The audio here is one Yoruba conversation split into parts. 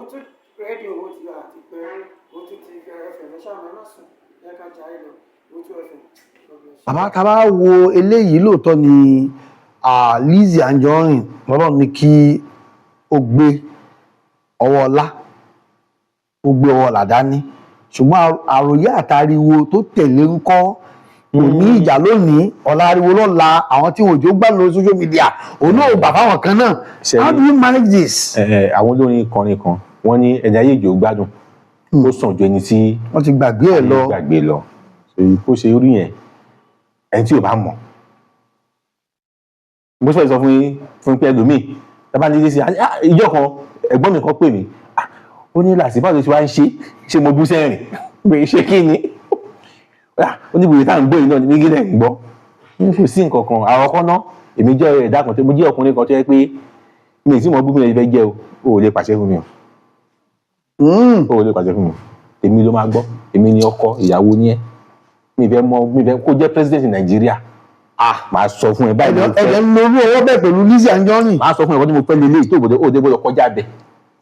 òun tún rédíò owó ti àti pé òun tún ti ẹfẹ̀ lẹ́sà mẹ́mà sùn ẹ̀ka jáde lọ òun tún ẹfẹ̀. Bàbá tá a bá wo eléyìí lóòótọ́ ni Lizzy Anjorin lọ́lọ́run ní kí ó gbé ọwọ́ ọlá ó gbé ọwọ́ ọlá dání ṣùgbọ́n àròyé àtàríwo tó tẹ̀lé ń kọ́ kò ní ìjà lónìí ọ̀la ariwo lọ́la àwọn tí wọn ò jó gbà lórí social media òun náà gbà fáwọn kan náà. How do you manage this? Àwọn olórin kọrin kan wọ́n ní ẹni ayé ìjò gbádùn ó sàn ju ẹni tí wọ́n ti gbàgbé ẹ̀ lọ. gbàgbé lọ bó ṣe rí yẹn ẹni tí ò bá mọ̀ bó ṣe sọ fún pé ẹlòmíì tábà ní sí ìjọ kan ẹ̀gbọ́n mi kan pè mí ó ní làásì báwo ló ṣe wá ń ṣe mo bú sẹ́rìn pé ṣé kí ni ó ní bùrẹ̀ tá à ń gbọ́ yìí náà ní gílẹ̀ ń gbọ́ kò sí nǹkan kan àwọn kan náà èmi jẹ́ ẹ̀dá kan tó mo jẹ́ ọkùnrin kan tó yẹ pé mi ì tí mo bú mi lè fẹ́ jẹ́ o ò lè pàṣẹ fún mi o ò lè pàṣẹ fún mi èmi ló máa gbọ́ èmi ni ọkọ ìyàwó ní ẹ mi fẹ́ kó jẹ́ president Nàìjíríà máa sọ fún ẹ báyìí ló fẹ́ ẹ̀jẹ̀ ń lo owó ọwọ́ bẹ́ẹ̀ pẹ̀lú Lizzy Anjorin. máa sọ fún ẹ kó tí mo fẹ́ lé léyìí tó òde gbọ́dọ̀ kọjá bẹ̀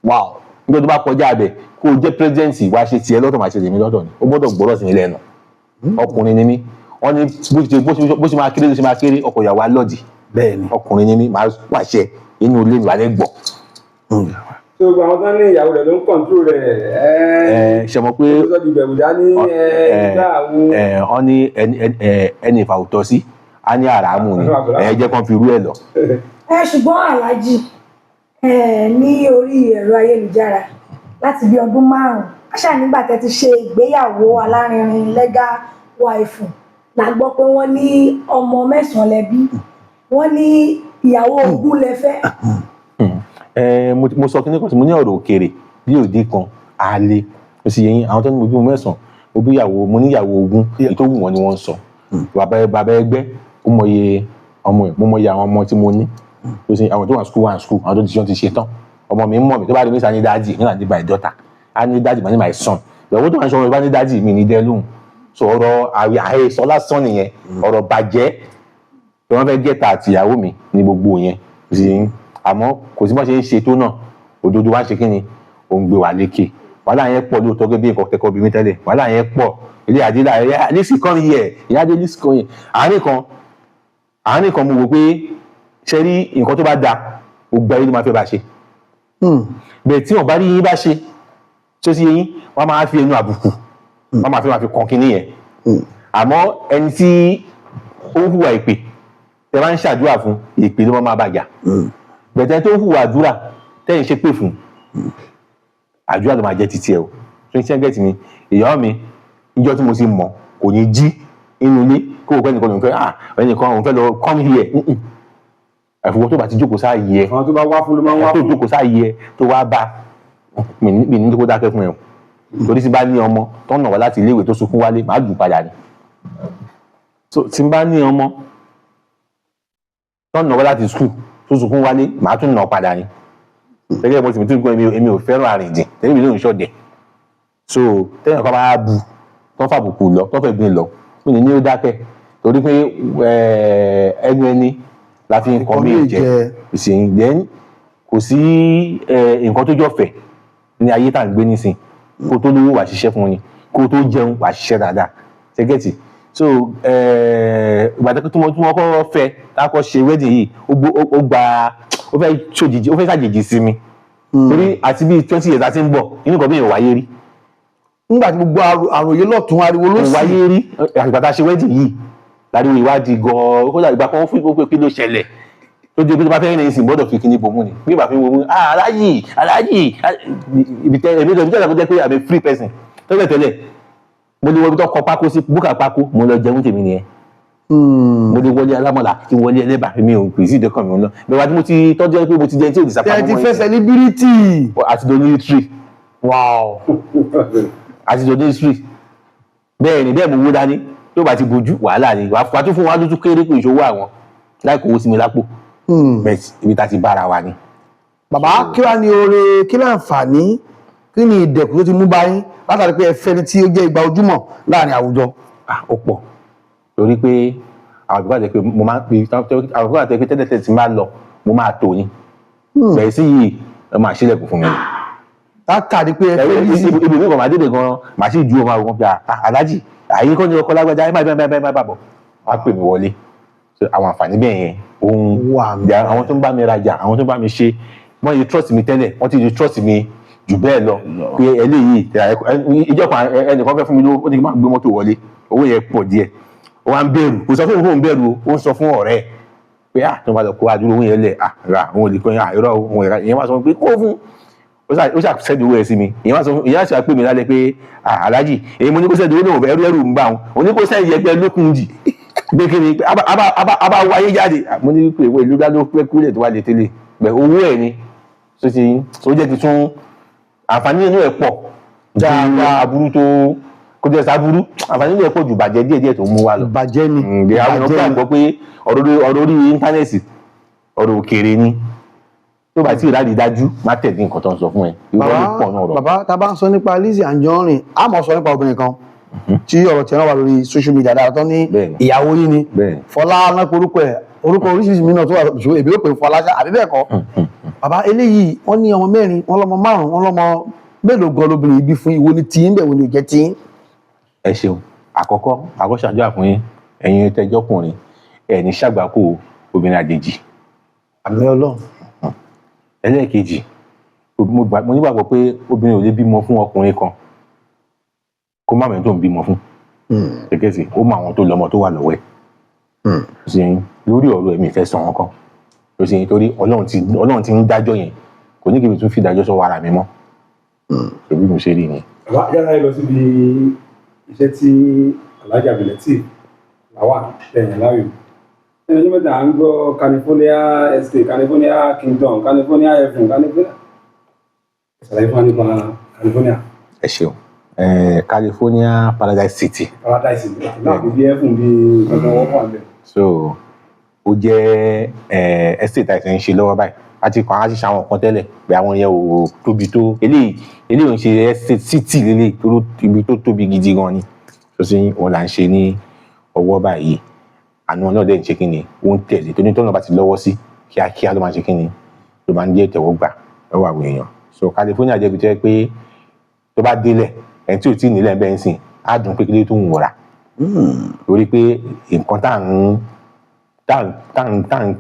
wow nígbà tó bá kọjá bẹ̀ kó o jẹ́ president wàá ṣe tiẹ̀ lọ́tọ̀ máa ṣe tèmi lọ́tọ̀ ni ó gbọ́dọ̀ gbọ́dọ̀ sí mi lẹ́nu ọkùnrin ni mí wọ́n ní bó ṣe máa kéré ló ṣe máa kéré ọkọ ìyàwó alọ́dì bẹ́ẹ̀ni ọkùnrin ni mí máa pàṣẹ inú ilé mi wà lẹ́gbọ̀. tó gba àwọn tán ní ìyàwó rẹ̀ ló ń kọ̀ǹtú rẹ̀ ṣe mọ̀ pé ó sọ di bẹ̀rù dání nígbà àwọn. wọ́n ní ẹni ìfàwùtọ́ sí á ní àràámù ni jẹ́ kán fi rú ẹ̀ lọ. Ṣùgbọ́n Alhaji ní orí ẹ̀rọ ayélujára láti bí ọdún 5 àṣà nígbà tẹ́ ti ṣe ìgbéyàwó alárinrin legal wife la gbọ́ pé wọ́n ní ọmọ 9 lẹ́bí wọ́n ní ìyàwó 20 lẹ́fẹ́. mo sọ kí ní kan tí mo ní ọ̀rọ̀ òkèèrè bí òdì kan àlè ó sì yẹyin àwọn tó ní mo bí mo 9 mo bí ìyàwó mo ní ìyàwó 20 èyí tó wù wọ́n ni wọ́n ń sọ bàbá ẹgbẹ́ ó mọye ọmọ ẹ̀ mo mọye àwọn ọmọ tí mo ní tó sì àwọn tó wà school àwọn tó ti ṣe tán ọmọ mi ń mọ̀ mi tó bá rí mi sá ní dájì nígbà tí my daughter á ní dájì mà ní my son ìyàwó tó wà ń sọ ọ̀rọ̀ bá ní dájì mi ní dẹ́ lóhùn so ọ̀rọ̀ àhesọ lásán nìyẹn ọ̀rọ̀ bàjẹ́ tí wọ́n fẹ́ gẹ́ta àtìyàwó mi ní gbogbo yẹn àmọ́ kò sí bá ṣe ń ṣe tó náà òdodo wá ṣe kí ni ó ń gbé wa lékè wàhálà yẹn pọ̀ lóòótọ́ gẹ́gẹ́ bí nǹkan kẹ́kọ̀ọ́ bí mi tẹ́lẹ̀ wàhálà yẹn pọ̀ ilé àdílà ẹ̀yà lísì kan yẹ ìyá dé lísì kan yẹ àárín kan mo wò pé ṣe rí nǹkan tó bá da gbogbo ayé ló máa fẹ́ bá ṣe bẹ́ẹ̀ tí wọ́n bá rí yín bá ṣe tó sí yín wọ́n máa fi ẹnu àbùkù wọ́n máa fi kàn kínní yẹn àmọ́ ẹni tí ó ń hùwà ìpè tẹ bá ń ṣàdúrà fún ìpè ló máa bàjá bẹ̀tẹ̀ tó ń hùwà àdúrà tẹ́yìn ṣe pè fún àdúrà ló máa jẹ́ títí ẹ o tó ń ṣẹ́gẹ̀tì mi ìyá mi níjọ́ tí mo ti mọ̀ kò ní jí inú ilé kó o pẹ́ nìkan lòun fẹ́ ẹnìkan òun fẹ́ lọ come here àfọwọ́ tó bá ti jókòó sáàyè ẹ àwọn tó bá wá fún ló máa ń wá tó jókòó sáàyè ẹ tó wá bá mi ní kó dákẹ́ fún ẹ o torí tí bá ní ọmọ tó ń nà wá láti iléèwé tó sunkún wálé màá dùn padà ni so tí bá ní ọmọ tó ń nà wá láti skul tó sunkún wálé màá tún nà padà ni gẹ́gẹ́ bó ti mi tún gbọ́ èmi ò fẹ́ràn àrìndìn tẹ́lẹ̀ mi ló ń ṣọ̀dẹ̀ so tẹ́yìn kan bá bu tó ń fàbùkù lọ tó ń fẹ́ gbin lọ fún ni ní ó dákẹ́ torí pé ẹni la fi ń kọ́ mí jẹ ìsìn then kò sí nǹkan tó jọ̀fẹ̀ ní ayé tá à ń gbé nísìn kó tó lówó wà ṣiṣẹ́ fún ni kó tó jẹun wà ṣiṣẹ́ dáadáa ṣẹ́gẹ́tì so ìgbàdàn tó wọ́n kọ́ fẹ́ lákọ́ ṣe wedding yìí ó fẹ́ ṣàjèjì sí mi torí àti bíi 20 years àti ń bọ̀ inú kan bí èèyàn wáyé rí nígbà tí gbogbo àròyé lọ́tún ariwo ló sì wáyé rí àgbà tá a ṣe wedding yìí láriwo ìwádìí gan-an kó dà ìgbà kan fún ìpínpín kí ló ṣẹlẹ̀ tó di ibi tó bá fẹ́ rìn ìsìn gbọ́dọ̀ fi kíní bomú ni bí ìgbà fi ń wo mú aláàjì ibi tẹ́lẹ̀ kó jẹ́ pé I'm a free person tẹ́lẹ̀ mo lè wọ ibi tó kọ pákó sí búkà pákó mo lọ jẹun tèmi nìyẹn mo lè wọlé alámọ̀lá kí n wọlé ẹlẹ́bà mi ò pèsè ìdẹ́kàn mi lọ bẹ́ẹ̀ wá tí mo ti tọ́jú ẹ pé mo ti jẹun tí ò ní sápá mọ́ ti fẹ́ celebrity àti do military wow àti do military bẹ́ẹ̀ ni bẹ́ẹ̀ mo wó dání tó bá ti bojú wàhálà ni wàá tún fún wa lójú kéré pé ìṣòwò àwọn láì kó owó sí mi lápò bẹ́ẹ̀ ibi tá ti bára wa ni. bàbá kí wàá ní oore kí láǹfààní kí ni ìdẹ̀kùn tó ti mú báyìí látàrí pé ẹ fẹ́ ni tí ó jẹ́ ìgbà ojúmọ́ láàrin àwùjọ. ó pọ̀ torí pé àwọn àgbà tẹ pé mo máa ń pè àwọn àgbà tẹ pé tẹ́lẹ̀ tí máa lọ mo máa tò ní bẹ̀rẹ̀ sí yìí ẹ máa ṣílẹ̀kùn fún mi látàrí pé ẹ fẹ́ Lizzy. ibi mi kàn máa débè gan màá sì ju ọmọ àwọn bíi aláàjì àyè kọ́ ni ọkọ lágbájá ẹ má bàbọ̀ wá pè mí wọlé àwọn àǹfààní bẹ́ẹ̀ yẹn ohun àwọn tó ń bá mi rajà àwọn tó ń bá mi ṣe wọ́n yìí trust mi tẹ́lẹ̀ wọ́n ti yìí trust mi jù bẹ́ẹ̀ lọ pé eléyìí ìjọba ẹnìkan fẹ́ fún mi lówó ó ní kí n máa gbé mọ́tò wọlé owó yẹn pọ̀ díẹ̀ ó wá ń bẹ̀rù kò sọ fún òun bẹ̀rù ó ń sọ fún ọ̀rẹ́ pé tó bá lọ kó adúrú owó yẹn lẹ̀ ra òun ò lè kọ́ irọ́ òun ìyẹn wá sọ pé kó fún ó ṣàṣẹ́dì owó ẹ̀ sí mi ìyẹn ṣe àpè mi lálẹ́ pé aláàjì èyí mo ní kó sẹ́dì owó náà ẹrú ń bá wọn mo ní kó sẹ́yìn ẹgbẹ́ lókun jì pé kí ni a bá wáyé jáde mo ní pé ìwé ìlú dá ló pẹ́ kúlẹ̀ tó wà lè tẹ́lẹ̀ bẹ̀ owó ẹ̀ ni ó jẹ́ tuntun àǹfààní inú ẹ̀ pọ̀ dáadáa aburú tó kó jẹ́ sáburú àǹfààní inú ẹ̀ pọ̀ jù bàjẹ́ díẹ̀díẹ̀ tó mú wa lọ. bàjẹ́ ni àwọn èèyàn gbọ́ pé ọ̀rọ̀ orí íńtánẹ́ẹ̀tì ọ̀rọ̀ òkèèrè ni tó bá tí ì rádi dájú má tẹ̀lé nǹkan tó ń sọ fún ẹ. bàbá tá a bá ń sọ nípa Lizzy Anjorin a mọ̀ sọ nípa obìnrin kan tí ọ̀rọ̀ tí wọ́n wà lórí social media dáadáa tó ní ìyàwó yín ni Fọlá náà orúkọ ẹ̀ orúkọ oríṣiríṣi mìíràn tó wà ṣùgbọ́n èbí ó pè Fọlá ṣá àbí bẹ́ẹ̀ kọ́ bàbá eléyìí wọ́n ní ọmọ mẹ́rin wọ́n lọ́mọ márùn-ún wọ́n lọ́mọ mélòó gan lóbìnrin ibi fún ìwo ni tí ń bẹ̀ wò ni ò jẹ́ tí. ẹ ṣeun àkọ́kọ́ àkọ́ṣàjọ́ àfún yín ẹ̀yin tẹjọ́kùnrin ẹ̀ ní ṣàgbákò obìnrin àjèjì. àmì Ọlọ́run. ẹlẹ́ẹ̀kejì mo nígbàgbọ́ pé obìnrin ò lè bímọ fún ọkùnrin kan kó má mẹ́rin tó ń bímọ fún gẹ́gẹ́ sí ó mọ àwọn tó lọ́mọ tó wà lọ́wọ́ ẹ̀ lórí ọ̀rọ̀ ẹ̀mí ìfẹ́ sàn kan torí Ọlọ́run ti ń dájọ́ yẹn kò ní kí mi tún fi dájọ́ sọ́wọ́ ara mi mọ́ ṣòbí mo ṣe rí ni. yára ẹ lọ síbi iṣẹ́ tí Alhaji Abdulateef Lawal tẹ̀yìn láàyò ẹni ọjọ́ mẹ́ta à ń gbọ́ California Estate California Kingdom California Heaven California ìṣàlàyé fún wa nípa California. ẹ ṣeun California Paradise City. Paradise City náà kò bí ẹfun bí ọdún wọn wà bẹ́ẹ̀. so ó jẹ́ estate àìsàn ń ṣe lọ́wọ́ báyìí àti kan á ti ṣàwọn kan tẹ́lẹ̀ pé àwọn yẹn ò tóbi tó eléyìí ò ń ṣe estate city lélẹ̀ ibi tó tóbi gidi gan ni tó sì òun là ń ṣe ní ọwọ́ báyìí àánú náà dẹ̀ ń ṣe kí ni ó ń tẹ̀lé tó ní tọ́nà bá ti lọ́wọ́ sí kíákíá ló máa ń ṣe kí ni ló máa ń jẹ́ ìtẹ̀wọ́gbà lọ́wọ́ àwọn èèyàn so California jẹ́ ibi tó yẹ pé tó bá délẹ̀ ẹni tí ò tí ì nílẹ̀ bẹ́ẹ̀ ń sìn á dùn pé kílé tó ń wọ̀ra torí pé nǹkan tá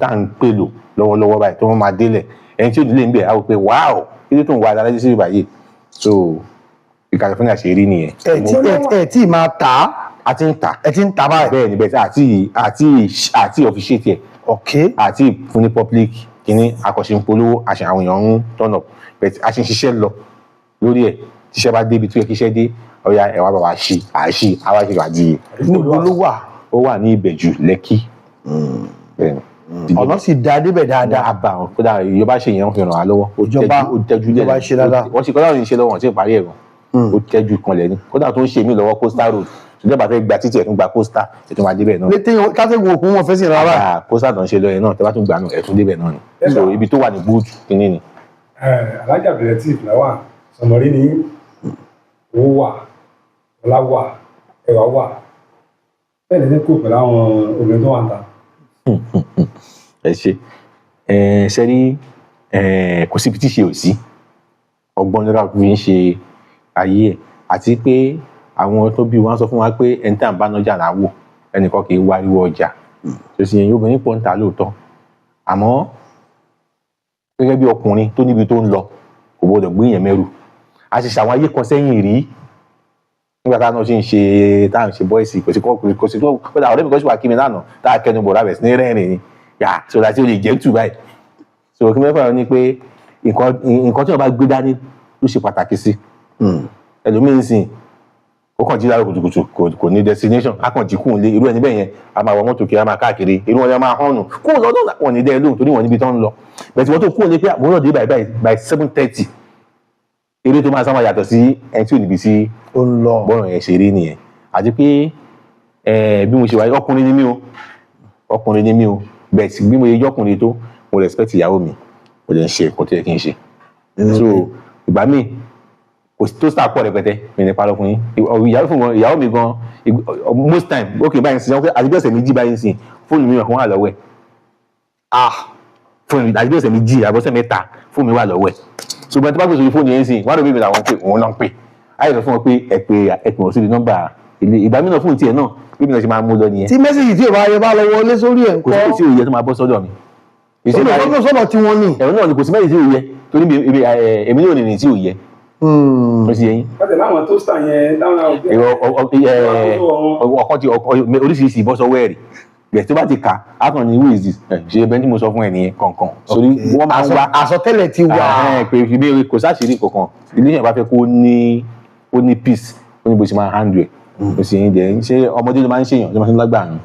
à ń pèlò lọ́wọ́lọ́wọ́ báyìí tó wọ́n máa délẹ̀ ẹni tí ò nílẹ̀ ń bẹ̀ á wò pé wáò kílé tó ń wà alájẹ́ sí ìbàyè so bí California ṣe rí nìyẹn. ẹ tí ì máa tà á. a ti ń tà. ẹ ti ń tà báyìí. bẹ́ẹ̀ ni bẹ́ẹ̀ àti officiate ẹ̀ àti fún ní public kìíní akọ̀ṣe ń polówó àṣà àwọn èèyàn ń turn up bẹ́ẹ̀ a ṣe ń ṣiṣẹ́ lọ lórí ẹ̀ tíṣẹ́ bá débi tó yẹ kíṣẹ́ dé ọ̀ya ẹ̀wà bàbá àṣì àwa ṣe wàdí. níbo ló wà. ó wà ní Ìbẹ̀jú Lẹ́kì. ọ̀nà sì da débẹ̀ dáadáa. àbá wọn kódà ìjọba ṣe yẹn ń fi ràn wá lọ́wọ́. ìjọba ṣe dáadáa. wọ́n ṣe kọ́lá òní ṣe lọ́wọ́ wọn tí ì parí ẹ̀ gan. ó tẹ́jú kan lẹ́ni kódà tó ń ṣe mí lọ́wọ́ Coastal Road ìjọba fẹ́ gba títí ẹ̀ tún gba Coastal ẹ̀ tún máa débẹ̀ náà. létí kátẹ́gùn òkun wọn fẹ́ sí rárá. Coastal tó ń ṣe lọ yẹn náà tẹ́ bá tún gbà náà ẹ̀ tún débẹ̀ náà ni. so ibi tó wà ní good kínní ni. Alhaji Abdulateef Lawal sọmọrí ni owó wà ọlá wà ẹwà wà bẹ́ẹ̀ ni kò pẹ̀lú àwọn obìnrin tó wà ń ta. ẹ ṣe ṣe rí kò síbi tí ṣe ò sí ọgbọ́n lọ́dọ̀ fi ń ṣe ayé ẹ̀ àti pé àwọn tó bí wọn sọ fún wa pé ẹni tí à ń bá nájà là wò ẹnìkan kì í wáríwó ọjà tó sì yẹn obìnrin pọ̀ ń ta lóòótọ́ àmọ́ gẹ́gẹ́ bí ọkùnrin tó níbi tó ń lọ kò gbọdọ̀ gbé yẹn mẹ́rù a sì ṣàwọn ayé kan sẹ́yìn rí nígbà táwọn náà ṣe ń ṣe táwọn ṣe bọ́ìsì kò sí tó kódà ọ̀rẹ́ mi kan ṣì wà kí mi lánàá tá a kẹnu bọ̀ rábẹ̀ sí ní rẹ́rìn ni yà sọ láti ó lè jẹ́ tù báyìí so kí mẹ́fà ni pé nǹkan tí wọ́n bá gbé dání ló ṣe pàtàkì sí ẹlòmíín sìn ó kàn jí lára kùtùkùtù kò ní destination á kàn jí kùn lé irú ẹni bẹ́ẹ̀ yẹn a máa wọ mọ́tò kiri a máa káàkiri irú wọn yẹn máa hànù kó lọ́dọ̀ wọn ní dẹ́ lóhùn torí wọn níbi tó ń lọ bẹ̀tì wọ́n tó kúrò ní pé àbúrò dé by 7:30 eré tó máa sáwọn yàtọ̀ sí ẹni tí ò níbi sí bọ́ọ̀rọ̀ yẹn ṣe rí nìyẹn àti pé bí mo ṣe wáyé ọkùnrin ni mí o bẹ̀tì bí mo yẹ jọ́kùnrin tó mo respect ìyàwó mi mo lè ń ṣe nǹkan tó yẹ kí n ṣe so ìgbà míì kò tó star pọ̀ rẹpẹtẹ mi ní parọ́ fún yín ìyàwó mi gan most time ok báyìí sin àti bí ọ̀sẹ̀ méjì báyìí sin fóònù mi kan wà lọ́wọ́ ẹ̀ fóònù àti bí ọ̀sẹ̀ méjì àbọ̀sẹ̀ mẹ́ta fóònù mi wà lọ́wọ́ ẹ̀ ṣùgbọ́n tí bá gbèsè fóònù yẹn sìn wọ́n á lọ bí mi làwọn pè òun náà pè ayé sọ fún wọn pé ẹ pè wọ́n sí nọ́mbà ilé ìgbà mìíràn fóònù tiẹ̀ náà bí mi náà ṣe máa mú lọ nìyẹn. tí mẹ́sẹ̀gì tí ò bá yẹ bá lọ wọlé sórí ẹ̀ ń kò kọ́ sí òye tó máa bọ́ sọ́dọ̀ mi. olùkọ́ sọ́dọ̀ tí wọ́n ní. ẹ̀rọ náà ni kò sí mẹ́sẹ̀gì tí ò yẹ torí èmi náà nìyí tí ò yẹ. ó sì yẹ yín. wọ́n tẹ̀lé àwọn tó sàn yẹn láwọn ọkọ ti oríṣiríṣi ìbọ́sọ wẹ́ẹ̀rì bẹ́ẹ̀ tó bá ti kà á kàn ní who is this ṣe bẹ́ẹ̀ tí mo sọ fún ẹ nìyẹn kankan sórí wọ́n máa ń wá àsọtẹ́lẹ̀ ti wà. pé ìbéèrè kò sáṣìírí kankan ilé yẹn bá fẹ́ kó ní peace ó ní bó ṣe máa handle ẹ̀ ó sì ń jẹ́ ṣé ọmọdé ló máa ń ṣèyàn ló máa ń lágbà ń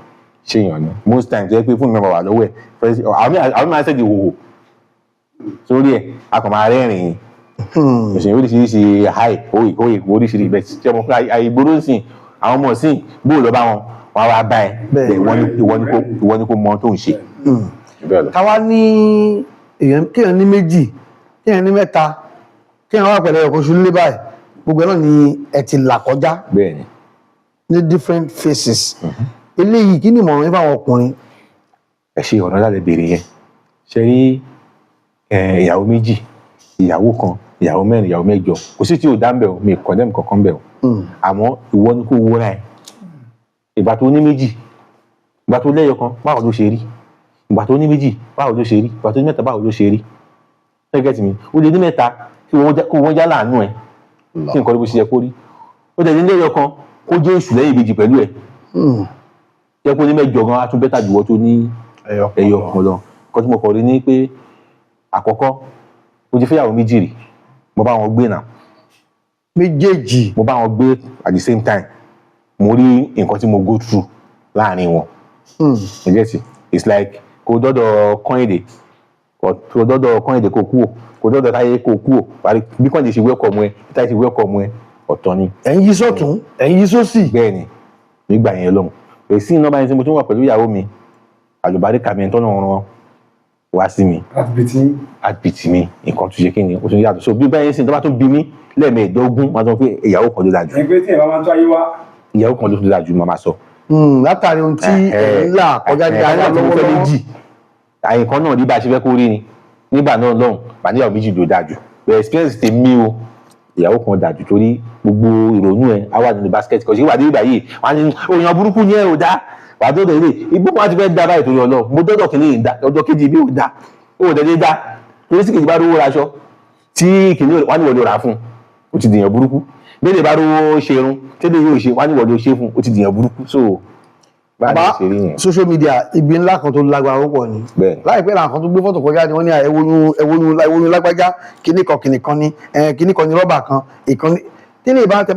ṣèyàn ni most times ẹ pé fún mi wà lọ́wọ́ ẹ̀ àwọn máa ń ṣẹ́gi wòwò sórí ẹ̀ a kàn máa rẹ́rìn-ín òṣèlú oríṣiríṣi òye oríṣiríṣi bẹ́ẹ̀ tí ọmọ fún àìgbóró ń sìn àwọn ọmọ sìn bóò lọ bá wọn wọn wá bá ẹ ìwọ ni kò mọ tó ń ṣe. káwa ní kéèyàn ní méjì kéèyàn ní mẹ́ta kéèyàn wà pẹ̀lú ẹ̀kọ́ ṣúlé báyìí gbogbo ẹ̀ náà ni ẹ ti là kọjá ní different phases eléyìí kí ni ìmọ̀ràn yín fáwọn ọkùnrin. ẹ ṣe ọ̀nà láti béèrè yẹn ṣe rí ìyàwó méjì ìyàwó kan ìyàwó mẹ́rin ìyàwó mẹ́jọ kò sí tí ò dá ń bẹ̀ o mi condemn kankan bẹ̀ o àmọ́ ìwọ ni kò wúra ẹ̀ ìgbà tó ní méjì ìgbà tó lẹ́yọ kan báwo ló ṣe rí ìgbà tó ní méjì báwo ló ṣe rí ìgbà tó ní mẹ́ta báwo ló ṣe rí ẹgẹ́ tì mí ó lè ní mẹ́ta kí wọ́n já láàánú ẹ̀ kí nǹkan bó ṣe yẹ kó rí ó lè ní lẹ́yọ kan kó jẹ́ èṣù lẹ́yìn ìbejì pẹ̀lú ẹ̀ jẹ́ kó ní mẹ́jọ gan á tún bẹ́tà jùwọ́ tó ní ẹyọ kan lọ nǹkan tí mo kọ̀ rí ni pé àkọ́kọ́ mo ti fẹ́yàwó méjì rí mo bá wọn gbé náà méjèèjì mo bá wọn gbé at the same time mo rí nǹkan tí mo go through láàrin wọn ẹgẹ́tì it's like kò dọ́dọ̀ Kọ́hìndé kò kúò kò dọ́dọ̀ Táyé kò kúò bí Kọ́hìndé ṣe welcome ẹ bí Táyé ṣe welcome ẹ ọ̀tọ̀ ni. ẹ̀ ń yí sọ́tún ẹ̀ ń yí sósì. bẹ́ẹ̀ ni nígbà yẹn lọ́hùn èsì iná báyìí tí mo tún wà pẹ̀lú ìyàwó mi àlùbáríkà mi tọ́nà wọn wá sí mi àbìtì mi nǹkan tó ṣe kí ni o tún yàtọ̀ so bí báyìí sì tó bá tún bí mi lẹ́ẹ̀mẹ́ẹ̀ẹ́dógún máa sọ pé ìyàwó kan ló dáa jù. ẹgbẹ́ tí ẹ̀ bá máa ń tó ayé wá. ìyàwó kan ló dáa jù máa sọ. látàrí ohun tí ẹ̀ ń là kọjá ní ayé lọ́wọ́lọ́wọ́. àyìnkan náà rí bá a ṣe fẹ́ kó rí ni nígbà náà lọ́hùn màá níyàwó méjì ló dáa jù bẹ́ẹ̀ experience ti mí o ìyàwó kan dáa jù torí gbogbo ìrònú ẹ̀ á wà nínú basket kò sí ìwádìí ìgbà yìí wọ́n á ní òyìnbó burúkú ni ẹ̀ ò dá wà á dọ́dọ̀ ilé ìgbó kan ti fẹ́ dá báyìí torí ọlọ́ mo dọ́dọ̀ kìíní yìí dá ọjọ́ kejì bí ò dá ó dẹ́dẹ́ dá torí sí kejì bá rówó raṣọ tí kìíní wà ní wọ́n ló rà fún ó ti dìyàn burúkú bẹ́ẹ̀ bá rówó ṣerun tẹ́lẹ̀ yóò ṣe wà ní wọ́n ló ṣe fún ó ti dìyàn burúkú so bá social media ibi ńlá kan tó lágbára púpọ̀ ni láìpẹ́ làwọn kan tó gbé fọ́tò kọjá ni wọ́n ní ẹwọ́nú lágbájá kíní kan ní rọ́bà kan ìkànnì tẹ́lẹ̀ bá tẹ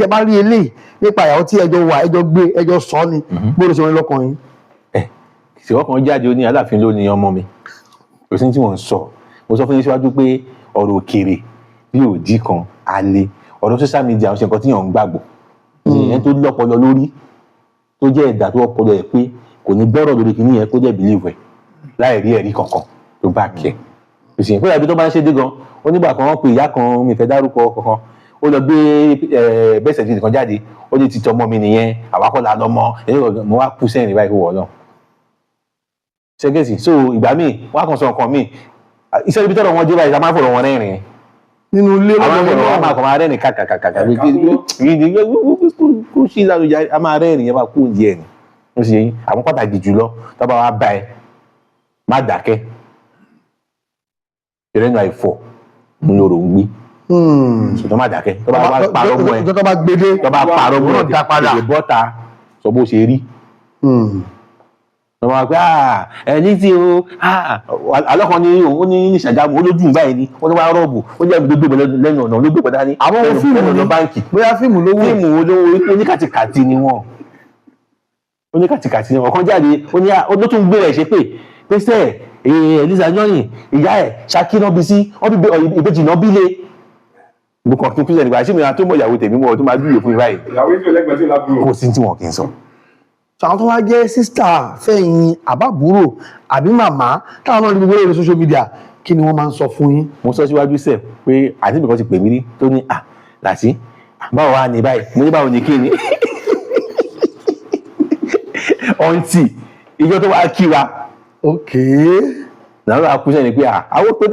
bá rí eléyìí nípa ìyàwó tí ẹjọ́ wà ẹjọ́ gbé ẹjọ́ sọ ni gbọ́dọ̀ ṣe wọn lọ́kàn yín. ìṣèwọ́ kan jáde ó ní Aláàfin ló ní ọmọ mi kò sí tí wọ́n ń sọ mo sọ fún yín síwájú pé ọ̀rọ̀ òkèèrè bí òdì kan alẹ́ ọ̀rọ̀ social media ọ̀sẹ̀ nǹkan tí yàn ń gbàgbọ́ ìyẹn tó lọ́pọlọ lórí tó jẹ́ ẹ̀dá tó ọpọlọ ẹ̀ pé kò ní gbọ́rọ̀ lórí kìíní yẹn kó jẹ́ believe ẹ̀ láì rí ẹ̀rí kankan tó bá kẹ́ ìsìn fún ìyàbí tó bá ń ṣe dé gan onígbà kan wọ́n pe ìyá kan mi fẹ́ dárúkọ kankan ó lọ gbé bẹ́ẹ̀ sẹ̀jì kan jáde ó ní ti tọmọ mi nìyẹn àwákọ́lá lọ́mọ mo wá kú sẹ́yìn báyìí kó wọ̀ náà ṣẹ́gẹ́sì so ìgbà míì wọ́n á kàn sọ nǹkan míì iṣẹ́ ibi tọ́rọ̀ wọn jẹ́ báyìí a máa ń fọ̀rọ̀ wọn rẹ́rìn nínú ilé lọ́wọ́ a máa kàn máa rẹ́rìn kàkàkàkà kó sí ìlànà a máa rẹ́rìn yẹn máa kú oúnjẹ ẹ̀ ní ó sì yẹn àwọn pàtàkì jùlọ tó bá wá bá ẹ má dákẹ́ ìrẹ́nu àìfọ̀ ń lòrò ń gbé tó má dákẹ́ tó bá parọ́ mọ́ ẹ tó bá gbédé tó bá parọ́ mọ́ ẹ tètè bọ́ta sọ bó ṣe rí wọ́n máa pẹ́ ẹni tí o alọ́kan ní òun ní Ṣàgámù olójú báyìí ni wọ́n tó wá rọ́ọ̀bù ó jẹ́ ibi tó gbé lẹ́nu ọ̀nà ló gbé pẹ̀lú ní àwọn fíìmù ní báńkì bóyá fíìmù olówó oníkàtìkàtì ni wọ́n oníkàtìkàtì ni wọ́n kan jáde ó tún gbé rẹ̀ ṣe pé sẹ́ Eliza Anjorin ìyá ẹ̀ Ṣakí náà bí sí wọ́n bí ìbejì náà bí lé gbogbo kan kíkúsẹ̀ nígbà ṣé mi tó mọ̀ ìyàwó tèmi mọ̀ tó máa dúró fún mi báyìí kò sí tí wọn kì í sọ. àwọn tó wá jẹ́ sísítà fẹ́yìn àbábúrò àbí màmá táwọn náà ní gbogbo lórí social media kí ni wọ́n máa ń sọ fún yín. mo sọ síwájú sẹ pé àti nìkan ti pè mí rí tó ní Láti báwo wá ní báyìí mo ní báwo ní kí ni ọ̀ǹtì ìjọ tó wá kí wa làwọn akúṣẹ́ ni pé àwọn pé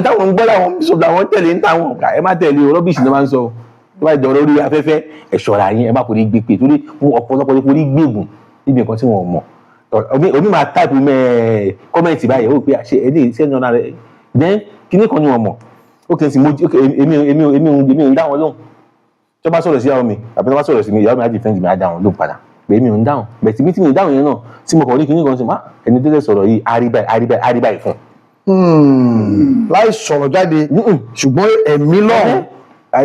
táwọn ń gbọ́ láwọn sọ làwọn tẹ̀lé ń táwọn ẹ má tẹ̀lé o rọ́bìṣì ló máa ń sọ tó bá jọ lórí afẹ́fẹ́ ẹ ṣọ́ra yín ẹ má forí gbé pé torí ọ̀pọ̀lọpọ̀ ló forí gbégùn níbi nǹkan tí wọ́n mọ̀ omi máa táìpù kọ́mẹ̀ntì báyìí ó pé àṣẹ ẹni sẹ́ni ọ̀nà rẹ̀ then kíní kan ni wọ́n mọ̀ ó kì í sì èmi ò ń dá wọn lóhùn tó bá sọ̀rọ̀ sí ìyàwó mi àbí tó bá sọ̀rọ̀ sí mi ìyàwó mi á defend mi á dá wọn lóhùn padà pé èmi ò ń dáhùn bẹ̀tì bí tí mi ò dáhùn yẹn náà tí mo kàn ní kíní kan sí ma ẹni tẹ́lẹ̀ sọ̀rọ̀ yìí àríbáyìí fún. láì sọ̀rọ̀ jáde ṣùgbọ́n ẹ̀mí lọ́rùn.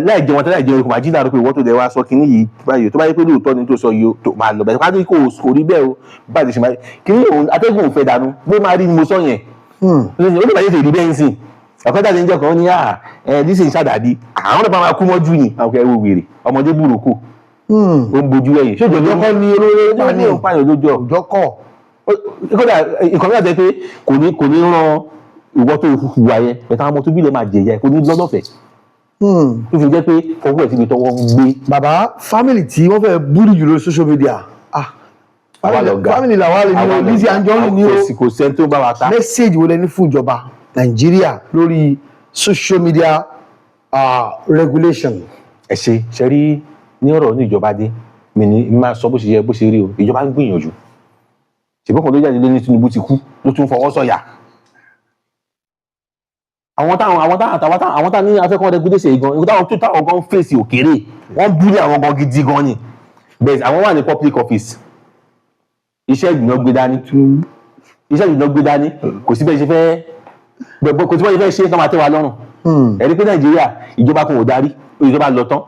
láì jẹun tẹ́lẹ̀ jẹun kò máa jí láàárọ̀ pé ìwọ́n tó dẹ̀ wá sọ kíní yìí báyìí tó bá yẹ pé lóòótọ́ ni tó sọ yìí tó máa lọ bẹ̀rẹ̀ pátá kò rí bẹ́ẹ̀ o báyìí ṣe máa kíní atẹ́gùn òfẹ́ dànù bó máa rí ni mo sọ yẹn ó lè máa yẹ tèrí bẹ́ẹ̀ ń sìn ọ̀kọ́jà ní ìjọ kan ní dísìn ṣàdàbí àwọn ọ̀dọ́ máa kú mọ́jú ni àwọn ẹ̀rọ wèrè ọmọdé burúkú ó ń bojú ẹ̀yìn ṣé ìjọba ọkọ ni olóore ní òpáyọ̀ lójú ọjọ́kọ̀ kódà ìkànnì àti pé kò ní ràn ìwọ tó hùwà yẹn pẹ̀lú àwọn ọmọ tó bí lè máa jẹ̀yà kò ní lọ́dọ̀fẹ́ tó fi jẹ́ pé fọwọ́ ẹ̀ síbi tọwọ́ ń gbé. bàbá fámìlì tí wọ́n fẹ́ búrú jù lórí social media fámìlì làwọn lè ní o Lizzy Anjorin ní o kò sẹ́ni tó bá wa ta. mẹ́sẹ̀gì wo lẹ ní fún ìjọba Nàìjíríà lórí social media regulation. ẹ ṣe rí ní ọ̀rọ̀ ní ìjọba dé mi máa sọ bó ṣe yẹ bó ṣe rí o ìjọba ń gbìyànjú ṣùgbọ́n kan ló jáde lé ní Tinubu ti kú ló tún fọwọ́ sọ̀yà àwọn táwọn ní afẹ́kọ́ regulation gan ìgbà táwọn gan fèsì òkèrè wọ́n búlé àwọn gan gidi gan ni bẹ́ẹ̀ àwọn wà ní public office iṣẹ́ ìgbìnà gbé dání kò sí bẹ́ẹ̀ ṣe fẹ́ kò sí bẹ́ẹ̀ ṣe fẹ́ ṣe kí wọ́n máa tẹ́ wa lọ́rùn ẹ̀rí pé Nàìjíríà ìjọba kan ò darí ìjọba lọ tán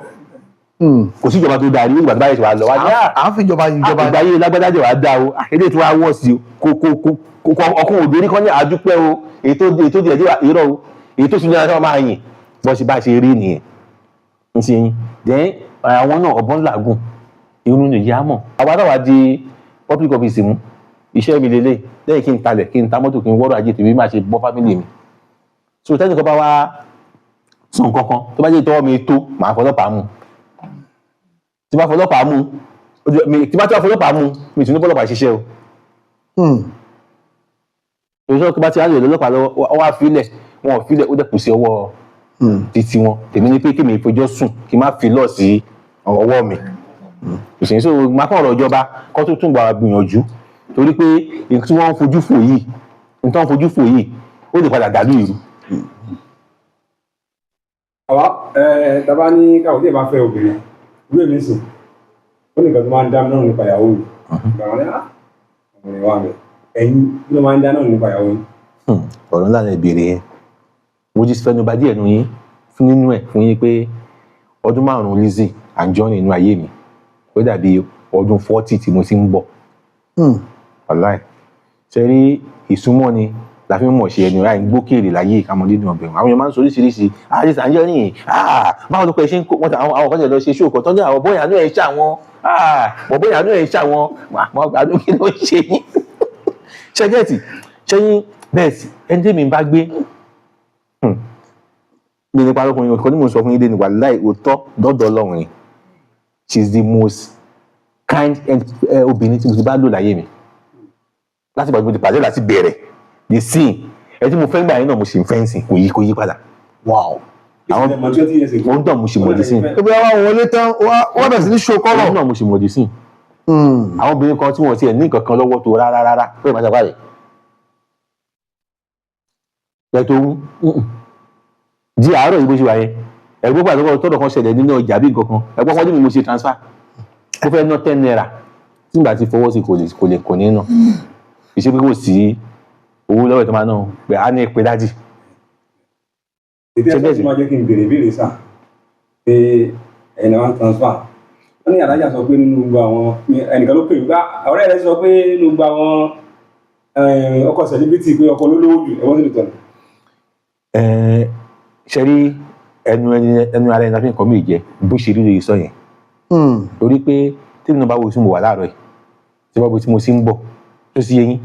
kò sí ìjọba tó darí ìgbà tó bá yẹ ṣe wà lọ wá ní ìjọba ìgbà yìí lágbádájọ wà dá o èdè tó wá wọ̀ sí o ọkùn òdòrí kan ní àdúpẹ́ o ètò ìdíyẹ irọ́ o èyí tó sunjẹ́ láti máa yìn bọ́ sí bá ṣe rí nìyẹn ń ṣe yín then àwọn náà ọ̀bọ̀n làágùn irun nìyí á mọ̀ àwa táwa di public office mú iṣẹ́ mi lélẹ̀ lẹ́yìn kí n talẹ̀ kí n ta mọ́tò kí n wọ́rọ̀ ajé tèmi máa ṣe bọ́ fámìlì mi so tẹ́nìkan bá wá sàn kankan tó bá jẹ́ ìtọ́wọ́ mi tó màá fọlọ́pàá mú tí bá fọlọ́pàá mú mi tún ní fọlọ́pàá ṣiṣẹ́ o òṣìṣẹ́ tó bá ti ráyè lọ́lọ́pàá lọ́wọ́ ọwọ́ àfilẹ̀ wọn ò filẹ̀ ó dẹ̀ kù sí ọwọ́ títí wọn tèmi ní pé kí mi ìfojọ́ sùn kí n má fi lọ́ọ̀ sí ọwọ́ mi òṣìṣẹ́ so máa kọ́ ọ̀rọ̀ ìjọba kọ́ tó tún gbà gbìyànjú torí pé nǹkan tí wọ́n ń fojú fò yìí ó lè padà dàlú ìlú. àwa tàbá ní káwọn tí ì bá fẹ́ obìnrin ìwé mi sùn ó ní nǹkan tó máa ń dá mi náà nípa ìyàwó mi ìgbà wọn ní ọmọdé wa mi ẹ̀yin kí ló máa ń dá náà nípa ìyàwó yín. ọ̀rọ̀ ńlá lè béèrè yẹn mo jí fẹnu ba díẹ̀ nínú yín nínú ẹ̀ fún yín pé ọdún 5 Lizzy Anjorin nínú ayé mi ó dàbí ọdún 40 tí mo ti ń bọ̀ ọ̀láì ṣe rí ìsúnmọ́ ni la fi ń mọ̀ ṣe ẹni ọ̀rá ìgbókèrè láyé ìkàmọ́dé ní ọbẹ̀ àwọn èèyàn máa ń sọ oríṣiríṣi Lizzy Anjorin báwo ló pẹ́ ṣe ń kó àwọn kan lọ ṣe ṣó kan tọ́jú àwọn bóyá àánú ẹ̀ ṣàwọn bóyá àánú ẹ̀ ṣàwọn àánú kí ló ń ṣe yín ṣẹ́gẹ́ẹ̀tì ṣẹ́yìn bẹ́ẹ̀ sí ẹni tí mi bá gbé mi nípa ọkùnrin ọkọ ní mo sọ fún yín dé nípa láì òótọ́ dọ́dọ̀ Ọlọ́run ni she is the most kind obìnrin tí mo ti bá lò láyé mi láti bá mo ti pàdé láti bẹ̀rẹ̀ the scene ẹ tí mo fẹ́ gbà yín náà mo sì ń fẹ́ǹsì kò yí padà wow àwọn ohun tó mo sì mọ̀ di sí. ebi àwọn wọlé tán wọ́n bẹ̀rẹ̀ sí ní ṣo kọ́rọ̀. ohun náà mo sì mọ̀ di sí. àwọn obìnrin kan tí wọ́n ti ẹ̀ ní nǹkan kan lọ́wọ́ tó rárá pé màá ṣàpá rẹ̀ pẹ̀tọ́ di àárọ̀ yìí bó ṣe wà yẹn ẹ̀gbọ́n pàtó tọ́dọ̀ kan ṣẹlẹ̀ nínú ọjà bí nǹkan kan ẹ̀gbọ́n kan tí mo ṣe transfer ó fẹ́ ná 10 naira tí nígbà tí fọwọ́ sí kò ní nà ìṣe pé kò sí owó lọ́wọ́ tó máa ná pé á ní ìpè dájì. ètò ẹ̀sọ́ tí wọ́n jẹ́ kí n béèrè sà pé ẹ̀yin náà wọ́n transfer wọ́n ní alájà sọ pé nínú gbogbo àwọn ẹnìkan ló pè mí ọ̀rẹ́ rẹ̀ sọ pé nínú gbogbo àwọn ọkọ̀ celebrity pé ọkọ̀ ló lówó jù ẹ̀wọ́n sì lè tọ̀nà. ṣe rí ẹnu ara ẹni láti nǹkan mí jẹ bó ṣe rí lóye sọ yẹn torí pé tí nínú bá wo tí mo wà láàárọ̀ yìí tí wọ́n bo tí mo sì ń bọ̀ tó sì yẹyìn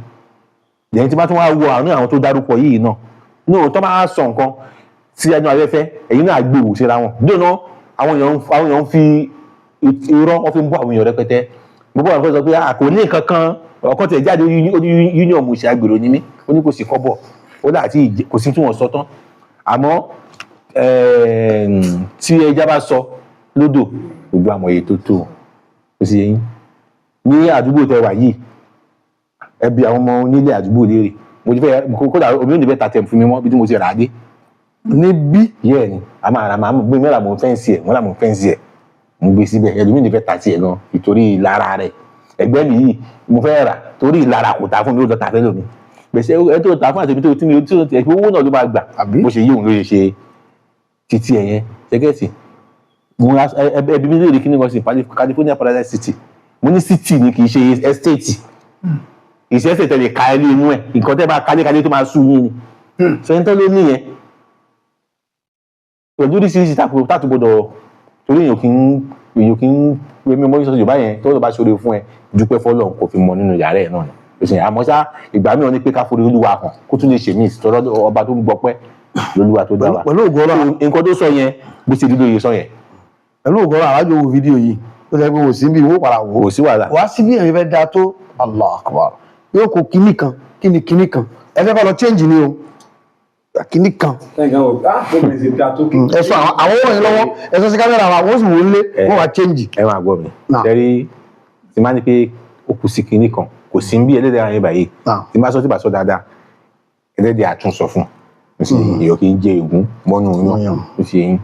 lẹ́yìn tí wọ́n tún wá wo àwọn tó dárúkọ yìí náà tó máa sọ nǹkan sí ẹnu afẹ́fẹ́ ẹ̀yin náà gbèrò síra wọn dóná àwọn èèyàn ń fi irọ́ wọn fi ń bọ́ àwọn èèyàn rẹpẹtẹ gbogbo àwọn kan sọ pé kò ní nǹkan kan ọkọ tẹ̀ jáde union mo ṣe àgbèrò ní mí ó ní kò sí kọ́bọ̀ ó dà tí kò sí tí wọ́n sọ tán àmọ́ tí ẹja bá sọ lódò gbogbo àmọ̀ye tó tó kò sí yẹn ní àdúgbò tẹ wà yìí ẹbí àwọn ọmọ onílé àdúgbò léèrè mo ti fẹ́ kódà omi ò ní fẹ́ ta tẹ̀ fún mi mọ́ bí tí mo ti rà á dé níbí yẹ́ẹ̀ ni a máa ra máa gbé mẹ́ra mọ́ fẹ́ǹsì ẹ̀ mọ́ra mọ́ fẹ́ǹsì ẹ̀ mo gbé síbẹ̀ ẹlòmíì ní fẹ́ ta tiẹ̀ gan ìtorí ìlara rẹ̀ ẹgbẹ́ mi yìí mo fẹ́ rà torí ìlara kò ta fún mi ó lọ ta fẹ́ lómi gbèsè ẹ tó ta fún àtẹ̀bí tó tí mi tí ó ti ẹ̀ pé owó náà ló máa gbà bó ṣe yí òun ló ṣe títí ẹ̀ yẹn ṣẹ́gẹ́tì ẹbí mi lè rí kí ni wọ́n sì California Paradise City mo ní city ni kì í ṣe estate ìṣe estate lè ka ilé inú ẹ̀ nǹkan tẹ́ bá kálé tó máa sú yín ni sẹ́ńtọ́ ló ní yẹn pẹ̀lú oríṣiríṣi tààtù gbọdọ̀ torí èèyàn kì í wémi mọ́ ìṣòro Yorùbá yẹn tó lọ́ bá ṣoore fún ẹ dúpẹ́ fọ́lọ́run kò fi mọ nínú yàrá ẹ̀ náà ni òsìn àmọ́ ṣá ìgbà mìíràn ní pé ká forí Olúwa hàn kó tún lè ṣe mí ìtọ́rọ́ ọba tó ń gbọpẹ́ lolúwa tó dá wa pẹ̀lú ògo Ọlọ́run nǹkan tó sọ yẹn bó ṣe dídó yìí sọ yẹn. pẹ̀lú ògo Ọlọ́run àwájú wo fídíò yìí ó sọ pé kò sí bí owó padà wò kò sí wàhálà wá sí bí èèyàn fẹ́ da tó Allah akbar yóò kó kinní kan ẹ fẹ́ kọ́ lọ change ni o kinní kan lẹ́yìn kan wò bóbi ṣe da tó kí. ẹ sọ àwọn owó yẹn lọ́wọ́ ẹ sọ sí kámẹ́rà wa wọ́n sì wò ó lé wọ́n wá change. ẹ máa gbọ́ mi ṣẹ́rí tí máa ní pé ó kù sí kinní kan kò sí bí ẹlẹ́dẹ̀ ara yẹn báyìí tí máa sọ tí bá sọ dáadáa ẹlẹ́dẹ̀ àtúnṣọ fún èèyàn kì í jẹ ègún mọ́nú yàn ó fi eyín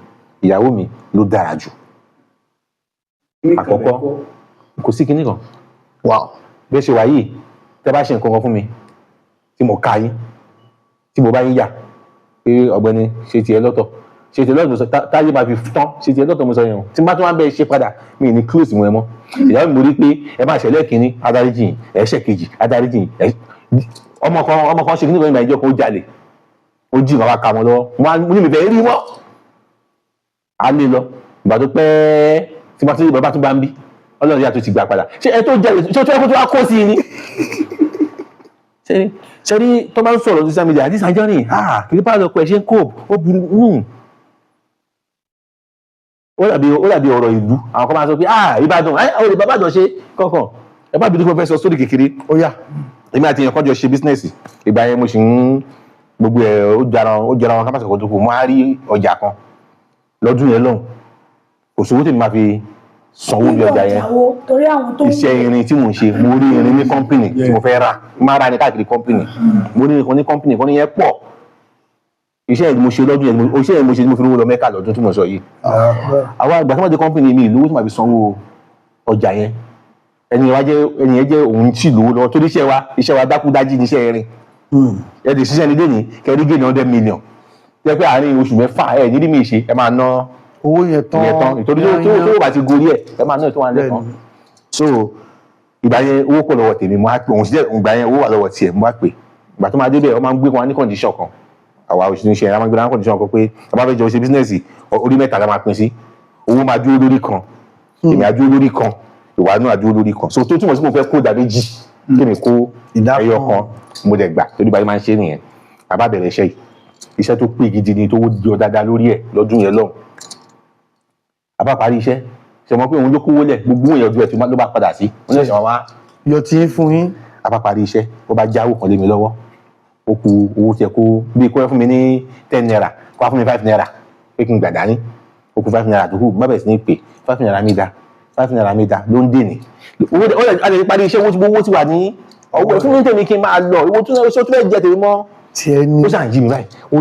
ìyàwó mi ló dára jù àkọ́kọ́ kò sí kinní kan bí ẹ ṣe wà yìí tẹ́ bá ṣe nǹkan kan fún mi tí mo ka yín tí mo bá yín yà pé ọ̀gbẹ́ni ṣe tiẹ̀ lọ́tọ̀ ṣe tiẹ̀ lọ́tọ̀ táyé máa fi tán ṣe tiẹ̀ lọ́tọ̀ mo sọ yẹn o tí n bá tún wá bẹ́ẹ̀ ṣe padà mi ní close mu ẹ mọ́ ìyàwó mi mo rí pé ẹ máa ṣẹlẹ̀ kínní adáríjì ẹ̀ṣẹ̀ kejì adáríjì ọmọ kan ṣe kí nígbà ìjọ kan ó jalè ó jí ìwà wa kà mọ́ lọ́wọ́ mo ní mi fẹ́ rí wọ́n á lé lọ ìgbà tó pẹ́ tí wọ́n bá tún bá ń bí Ọlọ́run yà tó ti gbà padà ṣé ẹ tó jalè ṣé ó tó yẹ kó tó wá kó sí i ni sẹ́ni tó bá ń sọ̀rọ̀ social media àti Anjorin kìí bá lọ pẹ̀ ṣe ń kó ó burú ó dàbí ọ̀rọ̀ ìlú àwọn kan máa sọ pé Ìbàdàn àwọn olè bàbàdàn ṣe kọ̀ọ̀kan ẹ bá bìí fẹ́ sọ sórí kékeré ó yá èmi àti èèyàn kan jọ ṣe bísínẹ́sì ìgbà yẹn mo sì ń gbogbo ẹ̀ ó jọra wọn kápásẹ̀ kan tó kù mo á rí ọjà kan lọ́dún yẹn lọ́hùn kò sówó tèmi máa fi sanwó bí ọjà yẹn iṣẹ́ irin tí mò ń ṣe mo rí irin ní kọ́mpìnì tí mo fẹ́ rà máa ra ní káàkiri kọ́mpìnì mo rí nǹkan ní kọ́mpìnì kan ní yẹn pọ̀ iṣẹ́ ìlú mo ṣe lọ́dún yẹn iṣẹ́ ìlú mo ṣe tí mo fi rówó lọ Mẹ́kà lọ́dún tí mo sọ yìí àwọn àgbà tí wọ́n dé kọ́mpìnì mi ìlú tí màá fi sanwó ọjà yẹn ẹni yẹn jẹ́ òun tí lówó lọ́wọ́ torí iṣẹ́ wa dákúdájí ní iṣẹ́ irin ẹ lè ṣiṣẹ́ ní dèní kẹrí gé ní 100 million jẹ́ pé àárín oṣù mẹ́fà ẹ̀ nídìí mi ṣe ẹ máa ná owó yẹn tán ìtorí tó bá ti gorí ẹ máa ná ètò wà lẹ́kàn so ìgbà yẹn owó pọ̀ lọ́wọ́ tèmi mo á pè òun sílẹ̀ ìgbà yẹn owó wà lọ́wọ́ tiẹ̀ mo á pè ìgbà tó máa débẹ̀ ọ máa ń gbé wọn ní condition kan àwa òṣìṣẹ́ iṣẹ́ ẹ̀ máa ń gbé wọn ní condition kan pé ẹ bá fẹ́ jọ ṣe bísínẹ́sì orí mẹ́ta la máa pín sí owó máa dúró lórí kan èmi á dúró lórí kan ìwà náà á dúró lórí kan so tó túmọ̀ sí mo fẹ́ kó dà méjì kí mi kó ẹyọ kan mo dẹ̀ gbà torí báyìí máa ń ṣe nìyẹn àbá bẹ̀rẹ̀ iṣẹ́ yìí iṣẹ́ tó pé gidi ni tó jọ dáadáa lórí ẹ̀ lọ́dún yẹn lọ́hùn àbá parí iṣẹ́ ṣe mọ̀ pé òun ló kówó lẹ̀ gbogbo èèyàn ju ẹ̀ tí ló bá padà sí wọ́n lè ṣe wá yọ tí ń fún yín àbá parí iṣẹ́ ó bá jáwó kan lé mi lọ́wọ́ ó ku owó tiẹ̀ kó bí kó fún mi ní 10 naira kó wá fún mi 5 naira pé kí n gbà dání ó ku 5 naira tó kù bá bẹ̀rẹ̀ sí ní pè 5 naira mi dá 5 naira mi dá ló ń dè ní ó lè parí iṣẹ́ owó ti wà ní ọwọ́ fún mi tèmi kí n máa lọ owó tún fẹ́ jẹ tèmi mọ́ ó sàn jí mi báyìí ó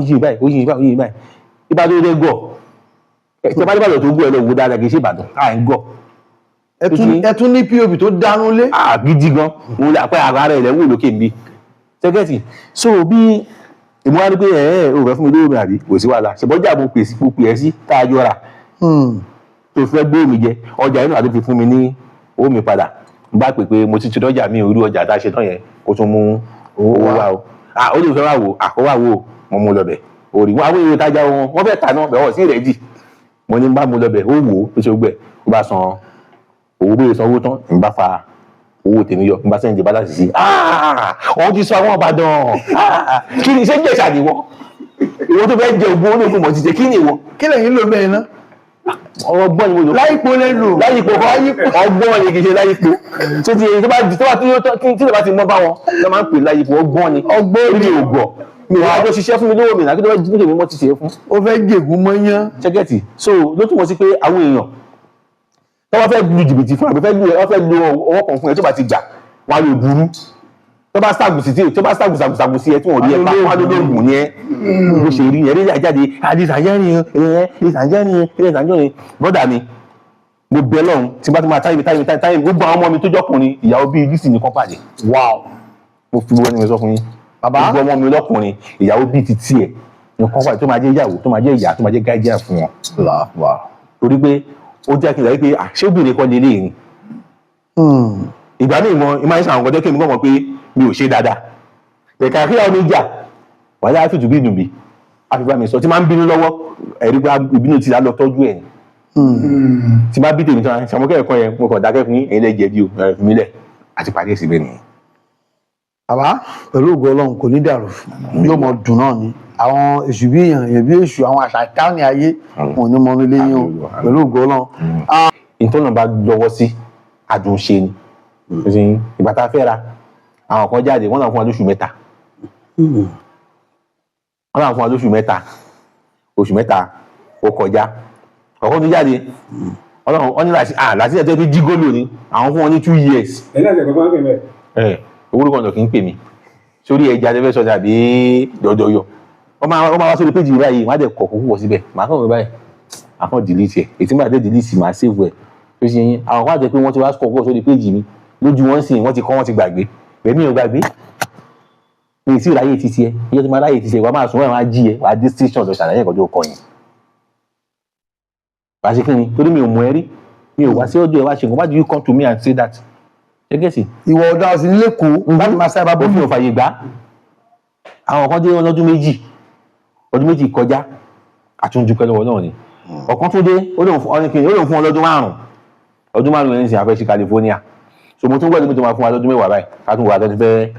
yí báyìí Ìbàdàn lè gọ̀ tí bá tó gbọ́ ẹ lọ wo dáadáa kì í ṣe Ìbàdàn ń gọ̀ ẹ tún ní POP tó dánú lé gidi gan òun lè àpẹ ara rẹ̀ lẹ́wọ̀ lókè mi sẹ́kẹ́tì so bí èmi wá ní pé ò fẹ́ fún mi lóòrùn àbí kò sí wàhálà ṣèbọ́jà mo pè ẹ́ sí tá a jọra tó fẹ́ gbé omi jẹ ọjà inú àti fi fún mi ní owó mi padà n bá pè pé mo ti dọ́jà mi orí ọjà tá a ṣe tán yẹn kó tún mú owó wá o ó lè fẹ́ wá wò ó wá wò ó mo mú lọ bẹ̀ òrì wọn àwọn èrò ìtajà wọn wọ́n fẹ́ tà náà bẹ̀ wọ́n sí rẹ̀ dì mo ní bá mú lọ bẹ̀ ó wò ó ṣe gbẹ ó bá san owó bóyá sanwó tán n bá fa owó tèmi yọ n bá sẹ́yìn jìbá láti sí òun ti sọ àwọn Ìbàdàn kí ni ṣé jẹ̀ṣà ni wọ́n ìwọ́n tó fẹ́ jẹ ògùn ológun mọ̀ ti jẹ kí ni ìwọ. kí lẹ́yìn ló bẹ́ẹ̀ ná. ọgbọ́n ni mo lò. láyìpó lẹ́nu. láyìpó ọgbọ́n ni kì í ṣe láyìpó tí tó bá ti mọ́ bá wọn lọ́ máa ń pè láyìpó ọgbọ́n ni ọgbọ́n ni ògọ̀ mi ò wá jọ ṣiṣẹ́ fún mi lówó mi náà kí ló fẹ́ jíjẹ́ mi mọ́ ti ṣe é fún. ó fẹ́ gègún mọ́yán. ṣẹ́gẹ̀tì so ló túmọ̀ sí pé àwọn èèyàn tó bá fẹ́ lu jìbìtì fún àbí wọ́n fẹ́ lu ọwọ́ kan fún ẹ tó bá ti gbà wọ́n á lè burú tó bá ṣàgùsàgùsàgùn sí ẹ tí wọ́n rí ẹ pa wọ́n á lè lóògùn ní ẹ bó ṣe rí ẹ rí àjáde àdìsànjẹ́rin bọ́dà mi mo bẹ lọ́run tí bá ti máa táyé gbogbo àwọn ọmọ mi tó jọkùnrin ìyàwó bíi lísì ní kọ́pàdé wow mo fi wọ́n ní mi sọ fún yín bàbá gbogbo ọmọ mi lọ́kùnrin ìyàwó bíi ti tiẹ̀ ní kọ́pàdé tó máa jẹ́ ìyàwó tó máa jẹ́ ìyá tó máa jẹ́ gáídíà fún wọn torí pé ó jẹ́ kí n sọ pé ṣé obìnrin kan lélẹ̀ ni ìgbà míì mọ ìmáà ń ṣe àwọn ọ̀gọ́dẹ́ kí mi kọ́ mọ̀ pé mi ò ṣe dáadáa ẹ̀ka kí àwọn oníjà wà láyà fìtù bí ìdùnbí àfipá mi sọ tí máa ń bínú lọ́wọ́ ẹ̀rí pé ìbínú ti lọ tọ́jú ẹ̀ tí máa bí tèmi tán ṣàmúkẹ́ ẹ̀kọ́ yẹn mo kàn dákẹ́ fún ẹ̀yin lẹ́jẹ̀ bí o mílẹ̀ àti parí ẹ̀sìn bẹ́ẹ̀ nìyẹn. bàbá pẹ̀lú ògo Ọlọ́run kò ní dàrú yóò mọ dùn náà ni àwọn èṣù bí èèyàn bí èṣù àwọn àṣà táwọn ayé wọn ò ní mọ nílé yín o pẹ̀lú ògo Ọlọ́run. ìtọ́nà bá lọ́wọ́ sí àdúnṣe ni ìgbà tá a fẹ́ ra àwọn kan jáde wọ́n náà fún wa lóṣù mẹ́ta oṣù mẹ́ta ó kọjá ọkọ tó jáde wọ́n ní láti ẹ̀tọ́ tó jígólò ni àwọn fún wọn ní 2 years. ẹ̀yìn àti ẹ̀kọ́ máa ń pè mẹ́. owó kan lọ kì í pè mí sórí ẹja tẹ́fẹ́ sọ tàbí dọ̀dọ̀yọ̀ wọ́n máa wá sórí péjì báyìí wọ́n á dẹ̀ kọ̀ kókó wọ̀ síbẹ̀ màá kàn wọ́n báyìí àkàn delete ẹ̀ ètí máa dé delete máa save ẹ̀ tó ṣe yín àwọn kan àti pé wọ́n ti wá kọ̀ sórí péjì mi lójú wọn sì wọ́n ti kọ́ wọ́n ti gbàgbé èmi ò gbàgbé mi ì sí ìráyè títí ẹ iye tó máa ráyè títí ẹ wàá máa sùn wọ́n máa jí ẹ wàá dé station lọ ṣàlàyé ẹ̀kọ́ tó kọ yẹn wàá ṣe kí ni torí mi ò mọ ẹ rí mi ò wá sí ọjọ́ ẹ wá ṣe nǹkan why do you come to me and say that ṣé gẹ̀ẹ́sì. ìwọ ọ̀dà ọ̀sìn lẹ́kọ̀ọ́ láti máa sábà bọ́ mi ò fàyè gbà àwọn kan dé ọdún méjì kọjá àtúndúpẹ́ lọ́wọ́ náà ni ọ̀kan tó dé ó lóun fún ọlọ́dún márùn-ún ẹni sìn afẹ́ sí California so mo tún gbọ́dọ̀ mi tó máa fún wa lọ́dún mẹ́wàá báyìí ká tún wà lọ́dún fẹ́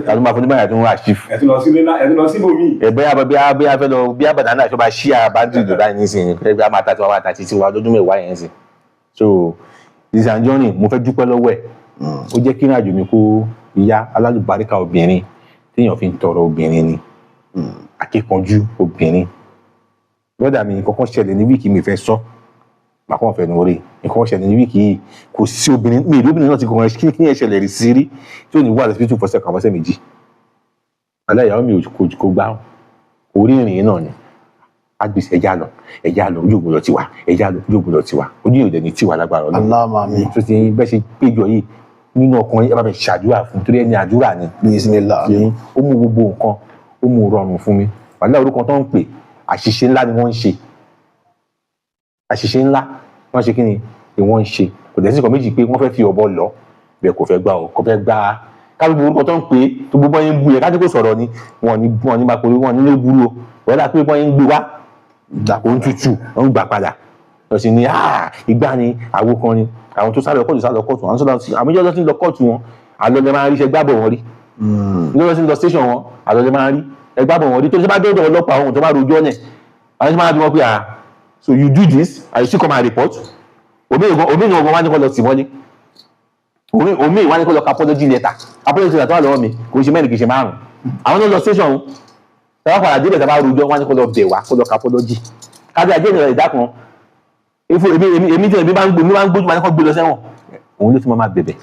ká tún máa fún nígbà tó ń wá chief. ẹ̀tún lọ sí bòmí. bí a fẹ́ lọ bí àbàdàn náà ṣọba ṣí àbájú ìjọba yìí nísìnyí ẹgbẹ́ a máa ta tí wọ́n máa ta títí wa lọ́dún mẹ́wàá yẹn sìn so Lizzy Anjorin mo fẹ́ dúpẹ́ lọ́wọ́ ẹ̀ ó jẹ́ kí ìrìnàjò mi kó ìyá alálùbáríkà obìnrin téèyàn fi ń tọrọ obìnrin ni akíkanjú obìnrin lọ́dà mi nǹkan kan ṣẹlẹ̀ ní wíìkì mi fẹ́ sọ màá kàn fẹ́ nu orí nǹkan kan ṣẹlẹ̀ ní wíìkì yìí kò sí obìnrin mi ìlú obìnrin náà ti kàn kí ẹ ṣẹlẹ̀ rí sí rí tí ò ní wà lọ́sibítù fọ́sẹ̀ kan fọ́sẹ̀ méjì aláìyàwó mi kò gbá orí ìrìn náà ni agbèsè ẹja lọ ojú ògùn lọ tiwa ẹja lọ ojú ògùn lọ tiwa ojú ìrìn ní tiwa lágbára Ọlọ́run aláàmàmí tó ti bẹ́ẹ̀ ṣe péjọ yìí nínú ọkùnrin ẹ bá fẹ́ ṣàdúrà fún torí ẹni àdúrà ni ó mú gbogbo nǹkan ó mú rọrùn fún mi wàhálà orúkọ tó ń pè àṣìṣe ńlá ni wọ́n ń ṣe àṣìṣe ńlá wọ́n ṣe kí ni wọ́n ń ṣe kò dẹ̀ sí nǹkan méjì pé wọ́n fẹ́ fi ọ̀bọ lọ bẹ́ẹ̀ kò fẹ́ gbà ọ́ kò fẹ́ gbà á kábíyèsí orúkọ tó ń pè tó gbogbo yẹn ń bu yẹn kájú kò sọ̀rọ̀ ni wọ́n ní máa pè wọ́n nílé burú o wọ́n dà pé wọ́n yẹn ń gbé wá dàpọ̀ ń tutù wọ́n ń gbà padà lọ sí ni ìgbà ni àwo kan ni àwọn tó sálọ kóòtù àwọn ìjọba tí ń lọ kóòtù wọn àlọ́lẹ̀ máa ń rí iṣẹ́ gbábọ̀ wọn rí ìjọba tí ń lọ station wọn àlọ́lẹ̀ máa ń rí ẹgbàbọ̀ wọn rí tó ṣe bá dọ́dọ̀ ọlọ́pàá ohun tó bá rojọ́ nẹ̀ àwọn tí máa bí wọn pé so you do this and you still come and report omi ìwọ̀n wá ní kọ́ lọ sí wọ́n ní omi ìwọ̀n wá ní kọ́ lọ ka apology letter tó wà lọ́wọ́ mi kò ṣe mẹ́rin kì í ṣe márùn àwọn náà lọ station tẹ́wọ́ padà débẹ̀ tẹ́wọ́ rojọ́ wá ní kọ́ lọ bẹ̀ wá kọ́ lọ ka apology kábí ajé ìrìnà ìdá kan èmi tí èmi máa ń gbójú máa ń kọ́ gbé lọ sẹ́wọ̀n òun ló ti máa bẹ̀bẹ̀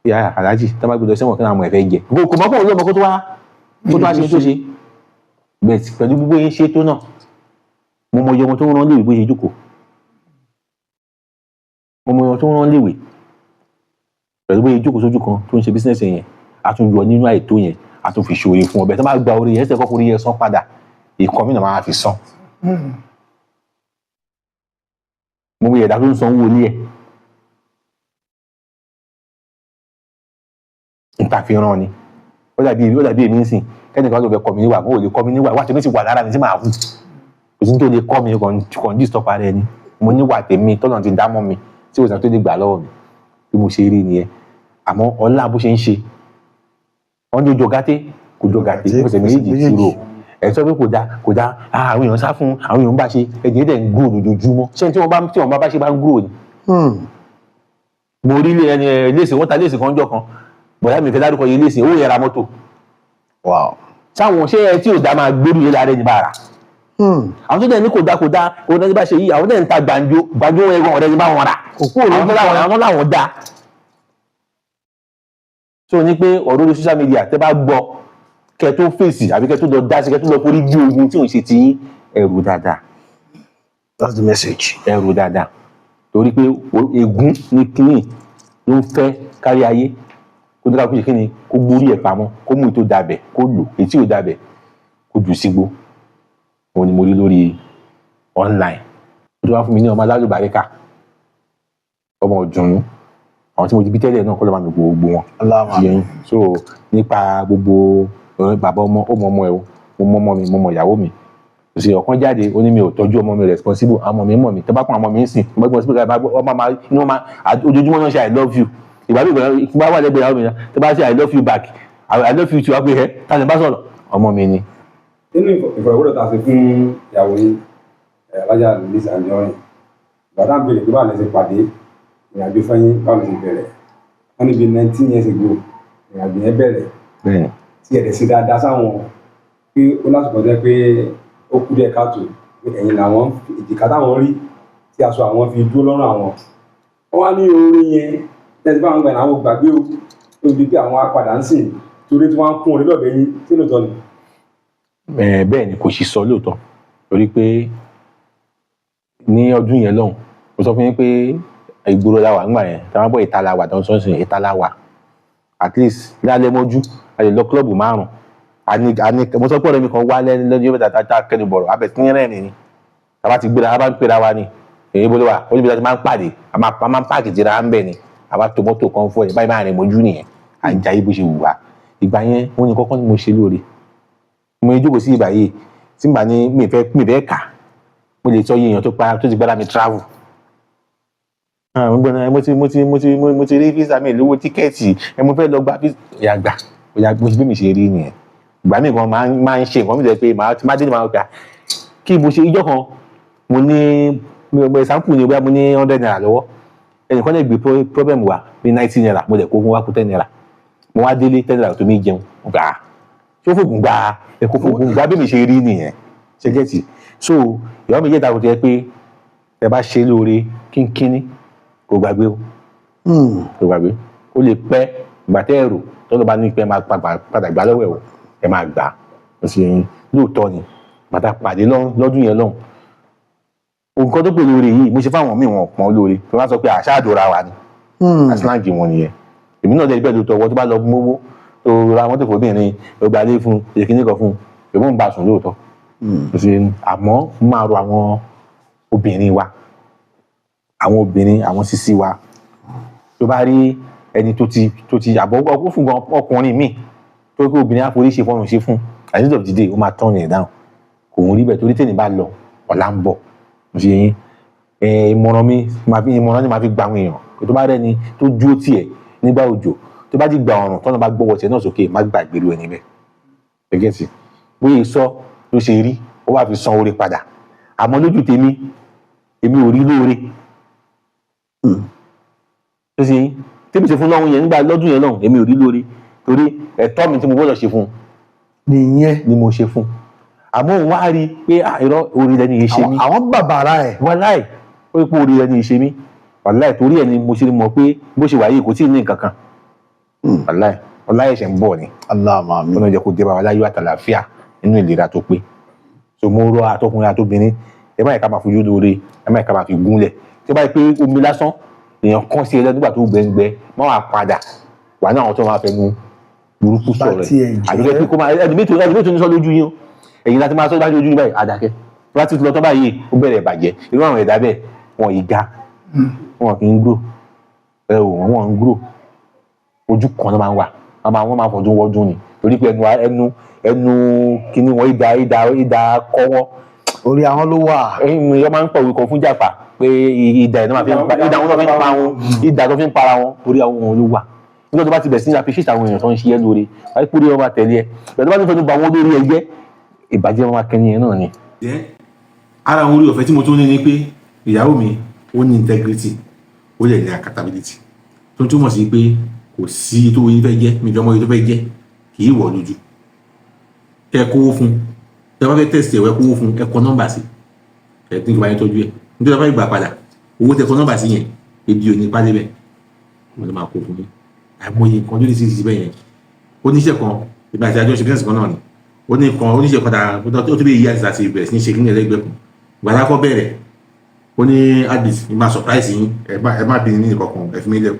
ìyá aláàjì tá máa gbé lọ sẹ́wọ̀n kí àwọn ẹ̀fẹ́ jẹ kò mọ́ fún òun lọ́mọ kó tó wá ṣe tó ṣe bẹ́ẹ̀ pẹ̀lú gbogbo yẹn ṣe tó náà mo mọ iye ọmọ tó ń rán léèwé bó ṣe jókòó mo mọ iye ọmọ tó ń rán léèwé pẹ̀lú bó ṣe jókòó sójú kan tó ń ṣe bísíǹsì yẹn a tún yọ nínú àìtó yẹn a tún fi ṣòro fún ọbẹ̀ tó máa gba orí yẹn ẹsẹ̀ kọ́kọ́ orí yẹn sán padà ìkan mìíràn máa fi sán mo mọ ìyẹ̀dá tó ń sanwó ilé ẹ̀ níta fi ràn ni ó dàbí èmi ń sìn kẹ́ni kan ló fẹ́ kọ́ mi níwà kó o lè kọ́ mi níwà wà tèmi sì wà lára mi tí màá hù kò sí ní tó lè kọ́ mi kàn dí stop rẹ ni mo níwà tèmi tọ́nà ti dámọ́ mi tí òsàn tó lè gbà lọ́wọ́ mi bí mo ṣe rí nìyẹn àmọ́ ọlá bó ṣe ń ṣe wọ́n ní ojú gàté kò jọ gàté kò sì méjì tìrò ẹ̀ sọ pé kò dá àwọn èèyàn sá fún àwọn èèyàn bá ṣe ẹ̀jẹ̀ dẹ̀ ń gúrò lójoojúmọ́ ṣé tí wọ́n bá ṣe bá ń gúrò ni. mo rí léèsì wọ́n ta léèsì kan jọ kan bọ̀dá mi fẹ́ dárúkọ yìí léèsì owó yẹra mọ́tò Wow. sáwọn ṣé ẹ tí ò dá máa gbórí yẹn lára ẹni bára àwọn tó dẹ̀ ní kò dá òun náà bá ṣe yìí àwọn dẹ̀ ń ta gbàǹjo ẹ̀gbọ́n ọ̀rẹ́ ní bá wọn rà àwọn láwọn dá. so ní pé ọ̀rọ̀ orí social media tẹ́ bá gbọ́ kẹ́ tó fèsì àbí kẹ́ tó lọ dá sí kẹ́ tó lọ forí jí ogun tí ò ń ṣe ti ẹrù dáadáa. That's the message. ẹrù dáadáa torí pé ègún ní kíní ló ń fẹ́ kárí ayé kó dára kó ṣe kíni kó gbórí ẹ̀ pamọ́ kó mú ètò dabẹ̀ kó lò ètí ò dabẹ̀ kó jù sígbó. òun ni mo rí lórí online ó tó wá fún mi ní ọmọ alálùbáríkà ọmọ ọ̀dùnnú àwọn tí mo ti bí tẹ́lẹ̀ náà kọ́ ló máa mi gbogbo wọn yẹn so nípa gbogbo bàbá ọmọ ẹ̀ o mo mọ ọmọ mi mo mọ ìyàwó mi kò sí ọ̀kan jáde ó ní mi ò tọ́jú ọmọ mi responsible àwọn ọmọ mi mọ̀ mi tẹ́ bá pọn ọmọ mi ń sìn ọmọ mi ọmọ máa inú máa ojoojúmọ́ náà ṣe I love you ìgbà mi ìgbà wà lẹ́gbẹ̀ẹ́ ìyàwó mi tẹ́ bá ṣe I love you back I love you too wá pé ẹ tani bá sọ̀rọ̀ ọmọ mi ni. nínú ìfọ̀rọ̀wérọ̀ tá a ṣe fún ìyàwó yín Alájà Lizzy Anjorin bàtà ń béèrè pé báwo lẹ ṣe pàdé ìrìnàjò fẹ́yìn báwo lẹ ṣe bẹ̀rẹ̀ wọ́n níbi 19 years ago ìrìnàjò yẹn bẹ̀rẹ̀ tí ẹ̀rẹ̀ ṣe dáadáa sáwọn pé ó lásìkò jẹ́ pé ó kú díẹ̀ káàtó ẹ̀yìn làwọn èjìká táwọn rí tí aṣọ àwọn fi dúró lọ́rùn àwọn wọ́n wá ní orin yẹn tẹ́sí báwọn gbà àwọn gbàgbé o tó di pé àwọn apàdà ń sìn torí tí wọ́n á kún orí lọ́bẹ̀ yín tí lóòótọ́ ni. bẹ́ẹ̀ ni kò sì sọ lóòótọ́ torí pé ní ọdún yẹn lọ́hùn mo sọ fún yín pé ìgboro la wà ńgbà yẹn táwọn bọ́ ìta la wà tó ń sọ́sìn ìta la wà at least lálẹ́ mọ́jú a lè lọ kílọ̀bù márùn-ún mo sọ pé ọ̀rẹ́ mi kan wá lẹ́nu yóò bẹ̀rẹ̀ tá a kẹ́nu bọ̀rọ̀ abẹ̀ tí ń rẹ̀ ni tàbá ti gbéra bá ń pera wa ni èyí bolo wa ó níbi tí a máa ń pàdé a máa ń páàkì tira ń bẹ̀ ni àbá tòmọ́tò kan fún ẹ̀ báyìí máa rìn mọ́jú nìyẹn à ń jayé bó ṣe wù wá ìgbà yẹn wọ́n ní kọ́kọ́ ni mo ṣe lóore mo yẹ jókòó sí ìgbà yìí tí n bá ní mi fẹ́ kà mo lè sọ iye èèyàn tó ti gbára mi travel mo ti rí visa mi lówó tíkẹ́ẹ̀tì mo fẹ́ lọ gba visa yàgbà mo ti bí mi ṣe rí nìyẹn ìgbà míì kan máa ń ṣe nǹkan mi jẹ́ pé màá ti má dé ní màá gbà kí mo ṣe ijọ́ kan mo ní example ni bóyá mo ní 100 naira lọ́wọ́ ẹnìkan lè gbé problem wá bí 90 naira mo lè kó fún wa kó 10 naira mo wá délé 10 naira tó mi jẹun mo gbà ṣé ó fògùn gbà ẹ̀kọ́ fògùn gbà bí mi ṣe rí nìyẹn ṣe gẹ́tì so ìyàwó mi jẹ́ ìdáko tó yẹ pé ẹ bá ṣe lóore kínkínní kò gbàgbé o kò gbàgbé ó lè pẹ́ gbàtẹ́ ẹ̀rù tọ́lọ́ bá ní pẹ́ máa padà gbà lọ́wọ́ ẹ̀ o ẹ máa gbà ó sì yẹn lóòótọ́ ni bàtà pàdé lọ́dún yẹn lọ́hùn nǹkan tó pè lóore yìí mo ṣe fáwọn míì wọn pọn lóore tó bá sọ pé àṣà àdóra wa ni àṣìláǹgì wọn nìyẹn èmi náà dẹ̀ bẹ́ẹ̀ lóòótọ́ ọwọ́ tó bá lọ mówó tó ra mọ́tò fòbìnrin ọgbà lé fún èkíní kan fún èmi ń bá sùn lóòótọ́ àmọ́ máa rọ àwọn obìnrin wa àwọn obìnrin àwọn sísí wa tó bá rí ẹni tó ti àbọ̀ ọkọ̀ fún ọkùnrin míì tó kí obìnrin àforí ṣe fọ́nrún ṣe fún at the end of the day ó máa tán yẹn dáhùn kò ń rí bẹ́ẹ̀ torí tẹ̀lé bá lọ ọ̀la ń bọ̀ mo ṣe yín ìmọ̀ràn ni màá fi gba àwọn èèyàn tó bá rẹ́ni tó dúró tiẹ̀ nígbà òjò tó bá ti gba ọ̀rùn tọ́nà bá gbọ́wọ́ tiẹ̀ náà sókè má gbàgbé ru ẹni bẹ́ẹ̀ gẹ́gẹ́ sí bóyá sọ ló ṣe rí ó wà fi san oore padà àmọ́ lójú tèmi èmi ò rí lóore tó ṣe yín tèmi ṣe fún lọ́hùn yẹn nígbà lọ́dún yẹn náà èmi ò rí lóore torí ẹ̀tọ́ mi tí mo gbọ́dọ̀ ṣe fún nìyẹn ni mo ṣe fún àmọ́ òun wá rí i pé irọ́ orí lẹni yìí ṣe mí àwọn bàbàrà ẹ̀ wàláì ó pé orí lẹni yìí ṣe mí wàláì torí ẹ̀ ni mo ṣe mọ̀ pé bó ṣe wà yìí kò tí ì ní nǹkan kan wàláì ọláyẹ̀ ṣẹ̀ ń bọ̀ ni aláàmà mi ọ̀nà ìjẹ́ kó dé bá wa láyọ̀ àtàlàfíà nínú ìlera tó pé so mo rọ àtọkùnrin àtobìnrin ẹ má yẹ ká máa fojú lóore ẹ má yẹ ká máa fi gúnlẹ̀ tí ó bá yẹ pé omi lásán èèyàn kàn sí ẹlẹ́nu nígbà tó gbẹngbẹ má wàá padà wà ní àwọn tó máa fẹnu burúkú sọ̀rọ̀ ẹ̀ àbíkẹ́ pé kó máa ẹni méjì tó ní sọ lójú yín o ẹ̀yin láti máa sọ bá lójú yín báyìí àdàkẹ́ tó bá ti lọ tán báyìí ó bẹ̀rẹ̀ ìbàjẹ́ irú àwọn ẹ̀dá bẹ́ẹ̀ wọn yìí ga wọn kì í gbò ẹ ò wọn ń gbò ojú kan ló máa ń wà wọn máa fọdún wọdún ni torí pé ẹnu kíní wọn ìdá kọ́ wọn. orí àwọn ló wà. èèyàn máa ń pọ̀wé kan fún jàpá pé ìdá ẹ̀ náà ìdá tó fi ń para wọn orí àwọn wọn ló wà nígbà tó bá ti bẹ̀ sí ní appreciate àwọn èèyàn tó ń ṣe é lóore wáyé kúrò wọn máa tẹ̀lé ẹ pẹ̀lú bá ti fẹnu ba wọn lórí ẹgbẹ́ ìbàjẹ́ wọn máa kẹ́ni ẹ náà ni. ara àwọn orí ọ̀fẹ́ tí mo tún ní ni pé ìyàwó mi ó ní integrity ó lè ní accountability tó túmọ̀ sí pé kò sí tó yí fẹ́ jẹ́ mi jọmọ́ yí tó fẹ́ jẹ́ kì í wọ̀ lójú ẹ kówó fún ẹ bá fẹ́ test ẹ wẹ́ kówó fún ẹ kọ nọ́mbà sí ẹ tí ìjọba yẹn tọ́jú ẹ nítorí ẹ bá gbà padà owó tẹ kọ nọ́mbà sí yẹn ebi ò ní pálí bẹ́ẹ̀ wọ́n lè máa kó fún mi àìmọye nǹkan lórí sí bẹ́ẹ̀ yẹn oníṣẹ́ kan ìgbà àti àjọṣe business kan náà ni oníṣẹ́ kan ó tó bí ìyá àti ìbẹ̀rẹ̀ sí ní ṣe kí ní ẹlẹ́gbẹ́ kan gbàdá kọ́ bẹ̀rẹ̀ ó ní adis ìmá surprise yín ẹ má bí ní ìkọ̀kan ẹ fi mí lẹ̀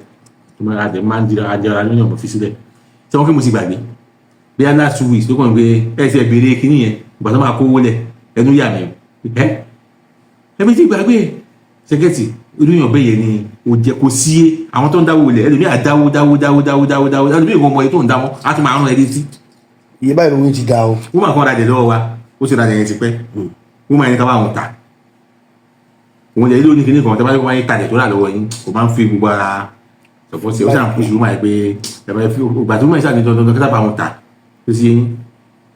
tó máa ń dira ajara lóyún ọmọ fi sílẹ̀ tí wọ́n fi mo ti gbàgbé bí i last 2 weeks ló kàn gbé ẹ ti ẹgbẹ̀rẹ̀ kínní yẹn ìgbà tó máa kówó lẹ̀ ẹnu yà mí ẹbí ti gbàgbé ṣẹkẹ́tì olóyún ọbẹ̀ yẹn ni ò jẹ́ kó sí àwọn tó ń dáwó lẹ̀ ẹlòmíì àdáwó ẹlòmíì ìwọ̀n ọmọ yẹn tó ń dáwó á tún máa rán ẹdí sí. iye báyìí ló ń ti da o. wọ́n máa kọ́ ra jẹ̀ lọ́wọ́ wa ó sì ra jẹ̀ yẹn ti pẹ́ wọ́n máa yẹn ká bá wọn ta òun lè lóní kíní kan tó bá yẹ kó máa yẹ tàjẹ̀ tó rà lọ́wọ́ yín kò máa ń fi gbogbo ara sọ̀pọ̀ sí i ó sàn kó ṣùgbọ́n máa yẹ pé ẹ̀rọ fi ògbà tó máa ń ṣàní dandan kí tábà wọn ta tó sì yẹn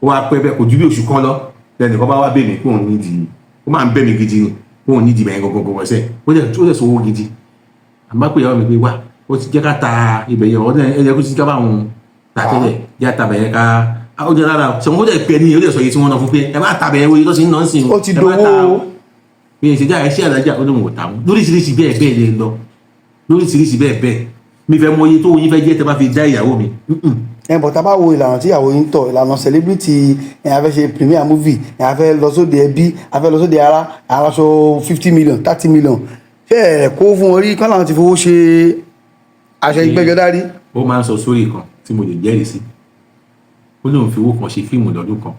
ó wá pẹ́ bẹ́ẹ̀ kò ju bí oṣù kan lọ lẹ́nu kan bá wá bẹ̀ mí pé òun nídìí ó máa ń bẹ̀ mí gidi ni pé òun nídìí bẹ̀yẹn gbogbo ọ̀sẹ̀ ó dẹ̀ sọ owó gidi àmọ́ pé ìyàwó mi pé wá ó ti jẹ́ ká ta ibẹ̀ yẹn ọ̀dẹ̀ ẹ̀yẹ kó ti ká bá wọn ta tẹ́lẹ̀ jẹ́ ta bẹ̀yẹn ká ó jẹ́ rárá ṣe wọ́n dẹ̀ pẹ́ ní ó dẹ̀ sọ iye tí wọ́n ná fún pé ẹ má ta bẹ̀yẹn wo iye tó ti ń ná sí i ó ti dowó bí ẹ ṣe já ẹṣẹ́ alájà ó lóun ò tà wọ́n lóríṣiríṣi bẹ́ẹ̀ bẹ́ẹ̀ lè lọ lóríṣiríṣi bẹ́ẹ̀ bẹ́ẹ̀ mi fẹ́ mọ iye tó yín fẹ́ jẹ́ tẹ́ bá fi dá ìyàwó mi. ẹ bọ̀ tá a bá wo ìlànà tí ìyàwó yín tọ̀ ìlànà celebrity ẹ̀ a fẹ́ ṣe premier movie ẹ̀ a fẹ́ lọ sóde ẹbí a fẹ́ lọ sóde ara aṣọ 50 million 30 million ṣé ẹ̀ kó fún orí kán làwọn ti fowó ṣe aṣọ ìgbẹ́jọ́ dárí. ó máa ń sọ sórí kan tí mo lè jẹ́rìí sí ó lóun fi owó kan ṣe fíìmù lọ́dún kan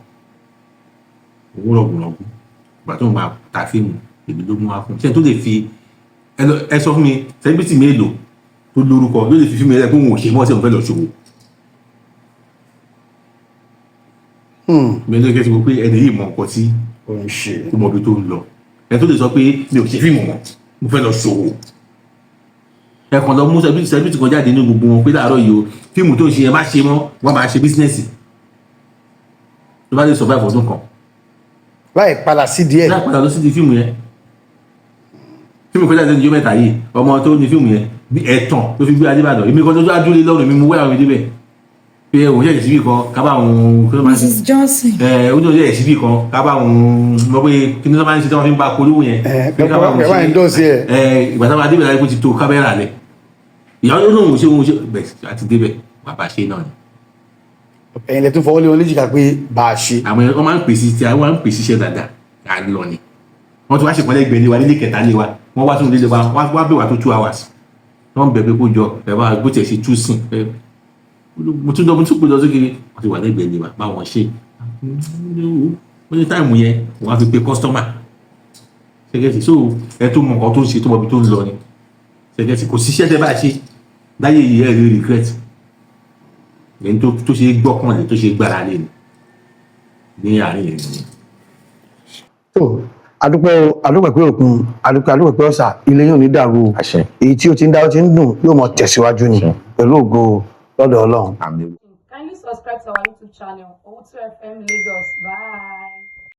owó rọ̀gùnrọ̀gùn ìgbà tó ń máa ta fíìmù èmi ló mú wá fún ṣe tó lè fi ẹ sọ fún mi celebrity mélòó tó lórúkọ ló lè fi fíìmù ẹlẹ́gbẹ́ òun ò ṣe mọ́ sí òun fẹ́ lọ ṣòwò. mi ló kẹ́ ti wọ pé ẹni yìí mọ nǹkan tí ó ń ṣe ó mọ ibi tó ń lọ ẹ tó lè sọ pé mi ò ṣe fíìmù mọ́ mo fẹ́ lọ ṣòwò. ẹ kàn lọ mú celebrity kan jáde ní gbogbo wọn pé láàárọ̀ yìí o fíìmù tó ń ṣe ẹ má ṣe mọ́ wọ́n máa ṣe bísínẹ́sì tó bá lè survive ọdún kan. láì padà sí díẹ̀. láì padà lọ sí di fíìmù yẹn fíìmù kọjá lẹ́nu ọjọ́ mẹ́ta yìí ọmọ tó ní fíìmù yẹn bí ẹ̀tàn ló fi gbé Adébàdàn èmi kan tó adúlé lọ́rùn mi mú wẹ́yà mi débẹ̀ pé òun yẹ̀ síbì kan kábà òun Mrs Johnson ó ní òun yẹ̀ síbì kan kábà òun mọ̀ pé kí ni wọ́n máa ń ṣe tí wọ́n fi ń ba polówó yẹn kẹwàá ń dọ̀ sí ẹ̀. ìgbà táwọn Adébàdàn kò ti to kámẹ́rà lẹ̀ ìyàwó ló ń ṣe òun ṣe bẹ́ẹ̀ àti débẹ̀ bàbá ṣe náà ni. ẹ̀yin lẹ tún fọwọ́ lé wọn léjìká pé bá a ṣe. àwọn wọ́n máa ń pèsè tí wọ́n máa ń pèsè iṣẹ́ dáadáa à ń lọ ni wọ́n ti wá ṣèpọ́nlẹ̀ gbẹ̀lẹ̀ wa nílé kẹta lé wa wọ́n wá tún nílé wa wọ́n wá bẹ̀ wá tó 2 hours wọ́n bẹ̀bẹ̀ kó jọ ẹ̀ bá gbó tẹ̀ sí tú sìn mo tún pè lọ sókè wọ́n ti wà lẹ́gbẹ̀ẹ́ lé wa bá wọn ṣe wọ́n ní táìmù yẹn wọ́n á fi pe kọ́sítọ́mà ṣẹ́gẹ́sì so ẹ tó mọ nǹkan tó ń ṣe tó mọ ibi tó ń lọ ni ṣẹ́gẹ́sì kò síṣẹ́ tẹ́ bá ṣe láyé yìí ẹ̀ rí regret ẹni tó ṣe gbọ́kànlé tó ṣe gbára lé ní àárín ẹ̀ nìyẹn. adúpẹ́ pé òkun adúpẹ́ pé ọ̀sà ilé yóò ní dàrú èyí tí ó ti ń dá ó ti ń dùn yóò mọ tẹ̀síwájú ni pẹ̀lú ògo lọ́dọ̀ Ọlọ́run. Kindly subscribe to our YouTube channel, O2FM Lagos. Bye.